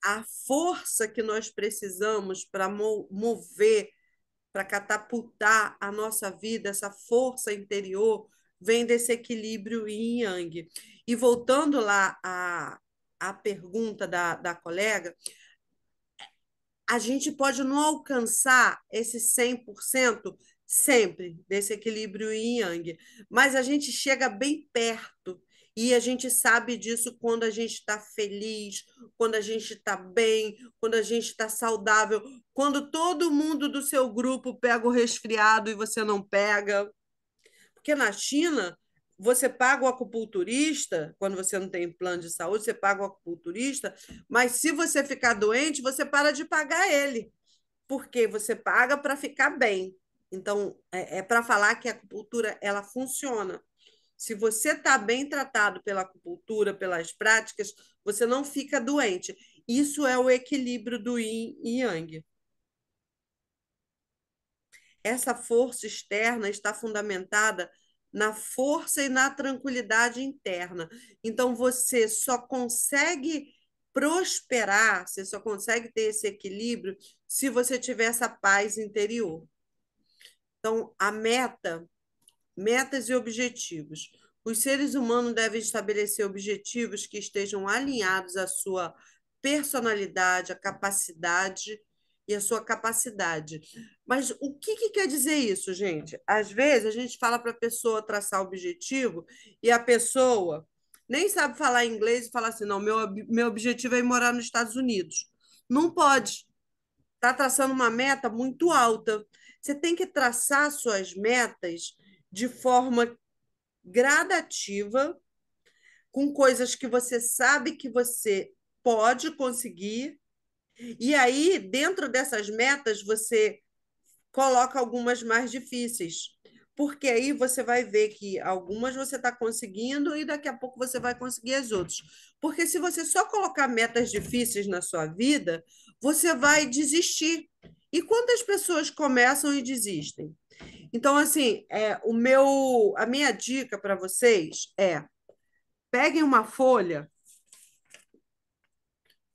A força que nós precisamos para mover, para catapultar a nossa vida, essa força interior, vem desse equilíbrio yin yang. E voltando lá à pergunta da colega, a gente pode não alcançar esse 100% sempre desse equilíbrio yin yang, mas a gente chega bem perto e a gente sabe disso quando a gente está feliz, quando a gente está bem, quando a gente está saudável, quando todo mundo do seu grupo pega o resfriado e você não pega. Porque na China, você paga o acupunturista, quando você não tem plano de saúde, você paga o acupunturista, mas se você ficar doente, você para de pagar ele, porque você paga para ficar bem. Então, é para falar que a acupuntura ela funciona. Se você está bem tratado pela acupuntura, pelas práticas, você não fica doente. Isso é o equilíbrio do yin e yang. Essa força externa está fundamentada na força e na tranquilidade interna. Então, você só consegue prosperar, você só consegue ter esse equilíbrio se você tiver essa paz interior. Então, metas e objetivos. Os seres humanos devem estabelecer objetivos que estejam alinhados à sua personalidade, à capacidade e à sua capacidade. Mas o que quer dizer isso, gente? Às vezes a gente fala para a pessoa traçar objetivo e a pessoa nem sabe falar inglês e fala assim: não, meu objetivo é ir morar nos Estados Unidos. Não pode. Está traçando uma meta muito alta. Você tem que traçar suas metas de forma gradativa, com coisas que você sabe que você pode conseguir. E aí, dentro dessas metas, você coloca algumas mais difíceis. Porque aí você vai ver que algumas você está conseguindo e daqui a pouco você vai conseguir as outras. Porque se você só colocar metas difíceis na sua vida, você vai desistir. E quantas pessoas começam e desistem? Então, assim, a minha dica para vocês é: peguem uma folha,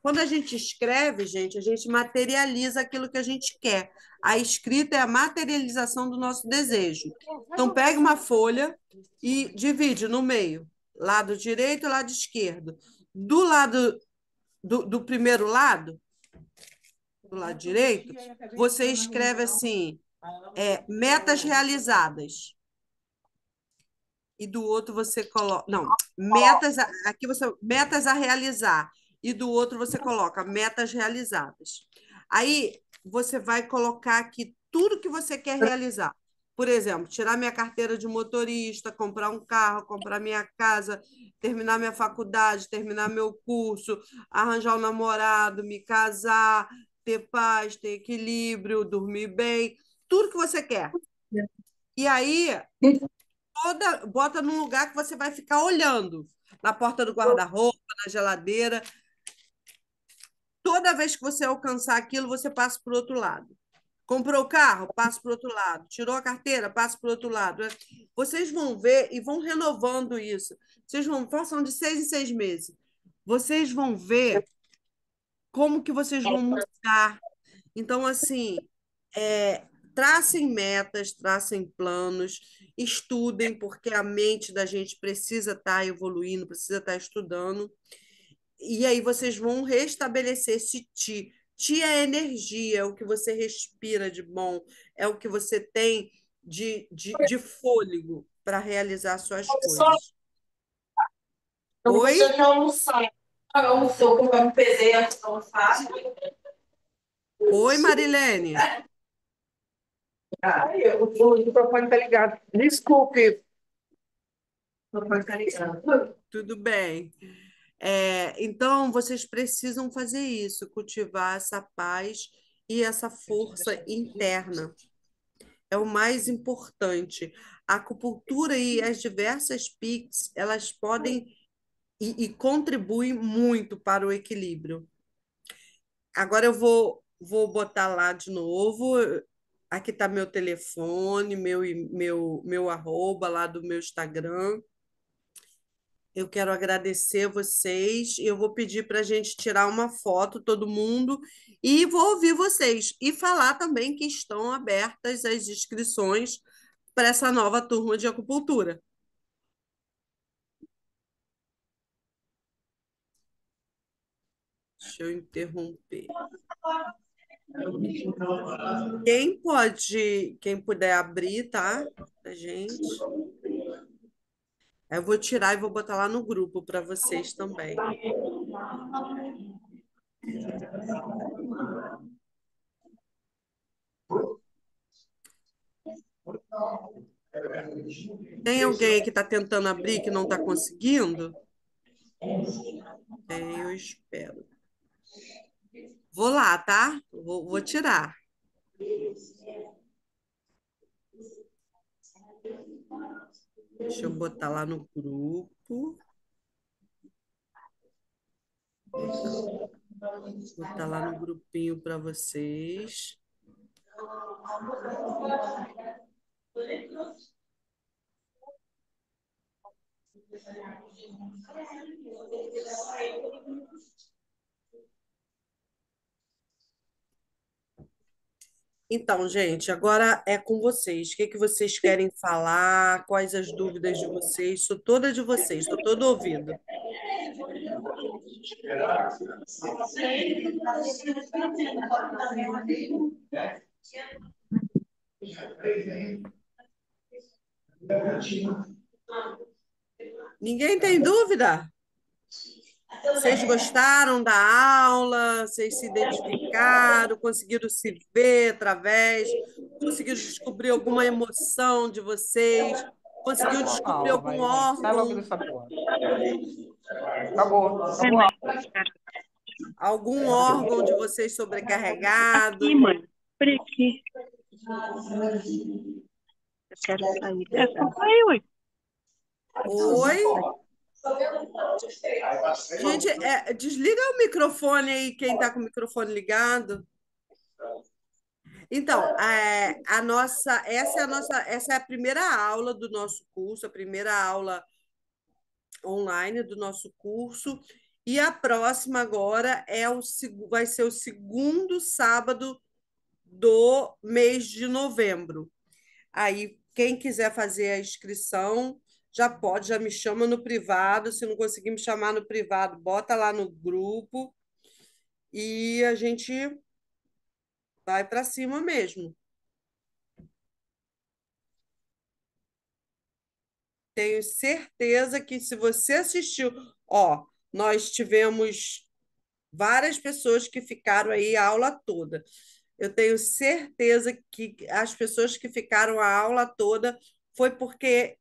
Quando a gente escreve, gente, a gente materializa aquilo que a gente quer. A escrita é a materialização do nosso desejo. Então, pega uma folha e divide no meio, lado direito e lado esquerdo. Do lado do primeiro lado, do lado direito, você escreve assim, metas realizadas. E do outro você coloca. Não, metas. Aqui você. Metas a realizar. E do outro você coloca metas realizadas. Aí você vai colocar aqui tudo que você quer realizar. Por exemplo, tirar minha carteira de motorista, comprar um carro, comprar minha casa, terminar minha faculdade, terminar meu curso, arranjar um namorado, me casar, ter paz, ter equilíbrio, dormir bem, tudo que você quer. E aí, bota num lugar que você vai ficar olhando, na porta do guarda-roupa, na geladeira. Toda vez que você alcançar aquilo, você passa para o outro lado. Comprou o carro, passa para o outro lado. Tirou a carteira, passa para o outro lado. Vocês vão ver e vão renovando isso. Vocês vão, façam de 6 em 6 meses. Vocês vão ver como que vocês vão mudar. Então, assim, tracem metas, tracem planos, estudem, porque a mente da gente precisa estar evoluindo, precisa estar estudando. E aí vocês vão restabelecer esse ti. Ti é energia, é o que você respira de bom, é o que você tem de fôlego para realizar suas coisas. Eu Oi? gostaria de almoçar. Almoçou com o PZ antes de almoçar. Oi, Marilene. Ai, o microfone está ligado. Desculpe. O microfone está ligado. Tudo bem. Então, vocês precisam fazer isso, cultivar essa paz e essa força interna. É o mais importante. A acupuntura e as diversas PICs, elas podem e contribuem muito para o equilíbrio. Agora eu vou botar lá de novo. Aqui está meu telefone, meu arroba lá do meu Instagram. Eu quero agradecer vocês. Eu vou pedir para a gente tirar uma foto, todo mundo, e vou ouvir vocês. E falar também que estão abertas as inscrições para essa nova turma de acupuntura. Deixa eu interromper. Quem puder abrir, tá? A gente. Eu vou tirar e vou botar lá no grupo para vocês também. Tem alguém que está tentando abrir que não está conseguindo? Eu espero. Vou lá, tá? Vou tirar. Deixa eu botar lá no grupo. Botar lá no grupinho para vocês. Então, gente, agora é com vocês. O que que vocês querem falar? Quais as dúvidas de vocês? Sou toda de vocês, estou todo ouvido. Ninguém tem dúvida? Vocês gostaram da aula? Vocês se identificaram? Conseguiram se ver através? Conseguiram descobrir alguma emoção de vocês? Conseguiu descobrir Aula, algum vai. Sai logo órgão? dessa porra. Acabou. Acabou a aula. Algum órgão de vocês sobrecarregado? Ih, mãe, por aqui. Eu quero sair. Só sair, ué. Oi? Gente, desliga o microfone aí, quem está com o microfone ligado. Então, essa é a primeira aula do nosso curso, a primeira aula online do nosso curso. E a próxima agora vai ser o segundo sábado do mês de novembro. Aí, quem quiser fazer a inscrição, já pode, já me chama no privado. Se não conseguir me chamar no privado, bota lá no grupo e a gente vai para cima mesmo. Tenho certeza que se você assistiu, ó, nós tivemos várias pessoas que ficaram aí a aula toda. Eu tenho certeza que as pessoas que ficaram a aula toda foi porque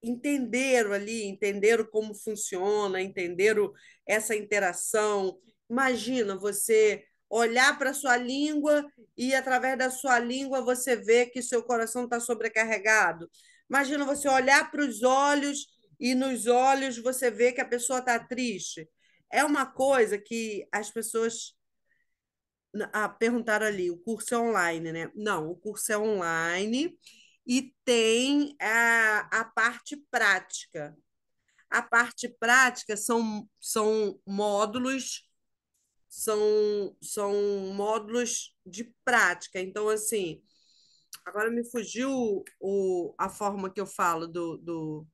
entenderam ali, entenderam como funciona, entenderam essa interação. Imagina você olhar para a sua língua e, através da sua língua, você vê que seu coração está sobrecarregado. Imagina você olhar para os olhos e, nos olhos, você vê que a pessoa está triste. É uma coisa que as pessoas perguntaram ali, o curso é online, né? Não, o curso é online e tem a parte prática. A parte prática são módulos, são módulos de prática. Então, assim, agora me fugiu a forma que eu falo do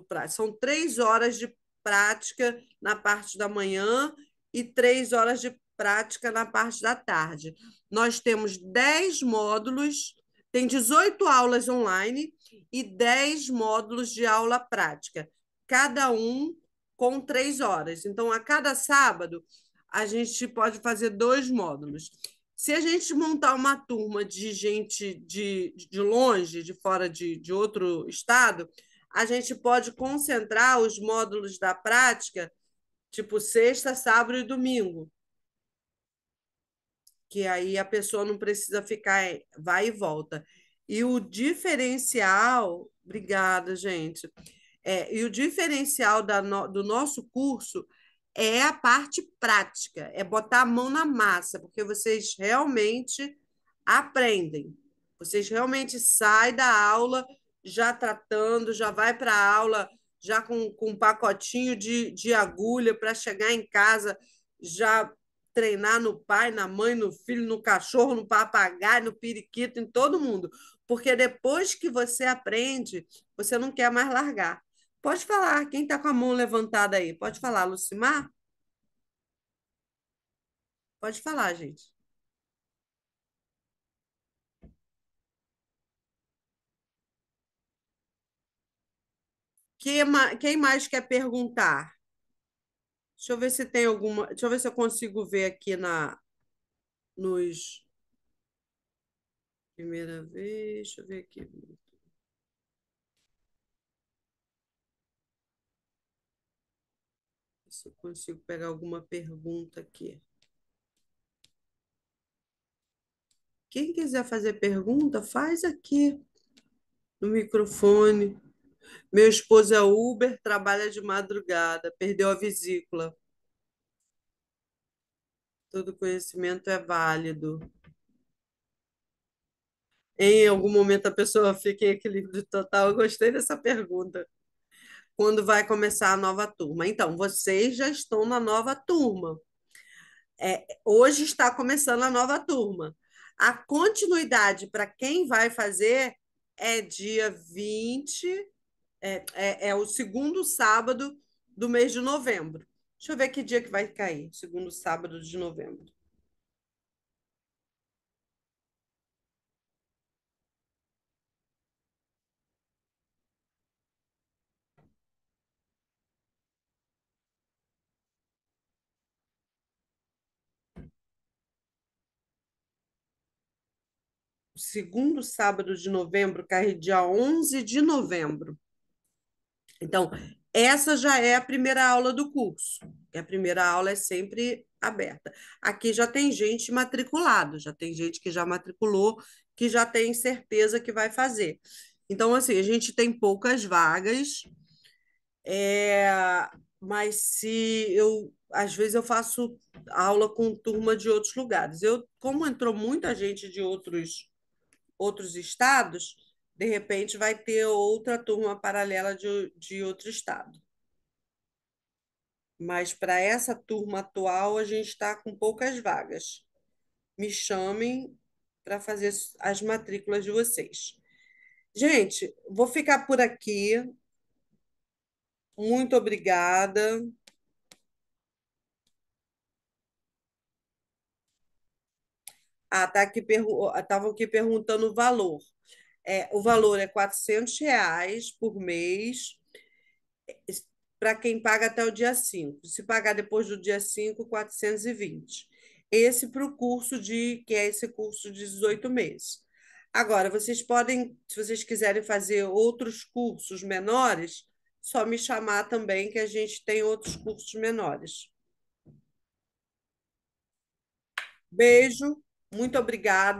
prático. São 3 horas de prática na parte da manhã e 3 horas de prática na parte da tarde. Nós temos 10 módulos, tem 18 aulas online e 10 módulos de aula prática, cada um com 3 horas. Então, a cada sábado, a gente pode fazer 2 módulos. Se a gente montar uma turma de gente de longe, de fora de outro estado, a gente pode concentrar os módulos da prática, tipo sexta, sábado e domingo, que aí a pessoa não precisa ficar, vai e volta. E o diferencial, obrigada, gente. E o diferencial do nosso curso é a parte prática, é botar a mão na massa, porque vocês realmente aprendem. Vocês realmente saem da aula já tratando, já vai para a aula já com um pacotinho de agulha para chegar em casa, já treinar no pai, na mãe, no filho, no cachorro, no papagaio, no periquito, em todo mundo. Porque depois que você aprende, você não quer mais largar. Pode falar, quem está com a mão levantada aí? Pode falar, Lucimar? Pode falar, gente. Quem mais quer perguntar? Deixa eu ver se tem alguma. Deixa eu ver se eu consigo ver aqui nos. Primeira vez, deixa eu ver aqui. Se eu consigo pegar alguma pergunta aqui. Quem quiser fazer pergunta, faz aqui no microfone. Meu esposo é Uber, trabalha de madrugada, perdeu a vesícula. Todo conhecimento é válido. Em algum momento a pessoa fica em equilíbrio total? Eu gostei dessa pergunta. Quando vai começar a nova turma? Então, vocês já estão na nova turma. Hoje está começando a nova turma. A continuidade para quem vai fazer é dia 20, é o segundo sábado do mês de novembro. Deixa eu ver que dia que vai cair, segundo sábado de novembro. O segundo sábado de novembro cai dia 11 de novembro. Então, essa já é a primeira aula do curso. A primeira aula é sempre aberta. Aqui já tem gente matriculado, já tem gente que já matriculou, que já tem certeza que vai fazer. Então, assim, a gente tem poucas vagas, mas se eu às vezes eu faço aula com turma de outros lugares. Como entrou muita gente de outros estados, de repente vai ter outra turma paralela de outro estado. mas para essa turma atual a gente está com poucas vagas. Me chamem para fazer as matrículas de vocês. Gente, vou ficar por aqui. Muito obrigada. Ah, estavam aqui perguntando o valor. O valor é R$ 400 por mês para quem paga até o dia 5. Se pagar depois do dia 5, 420. Esse para o curso que é esse curso de 18 meses. Agora, vocês podem, se vocês quiserem fazer outros cursos menores, só me chamar também que a gente tem outros cursos menores. Beijo, muito obrigada.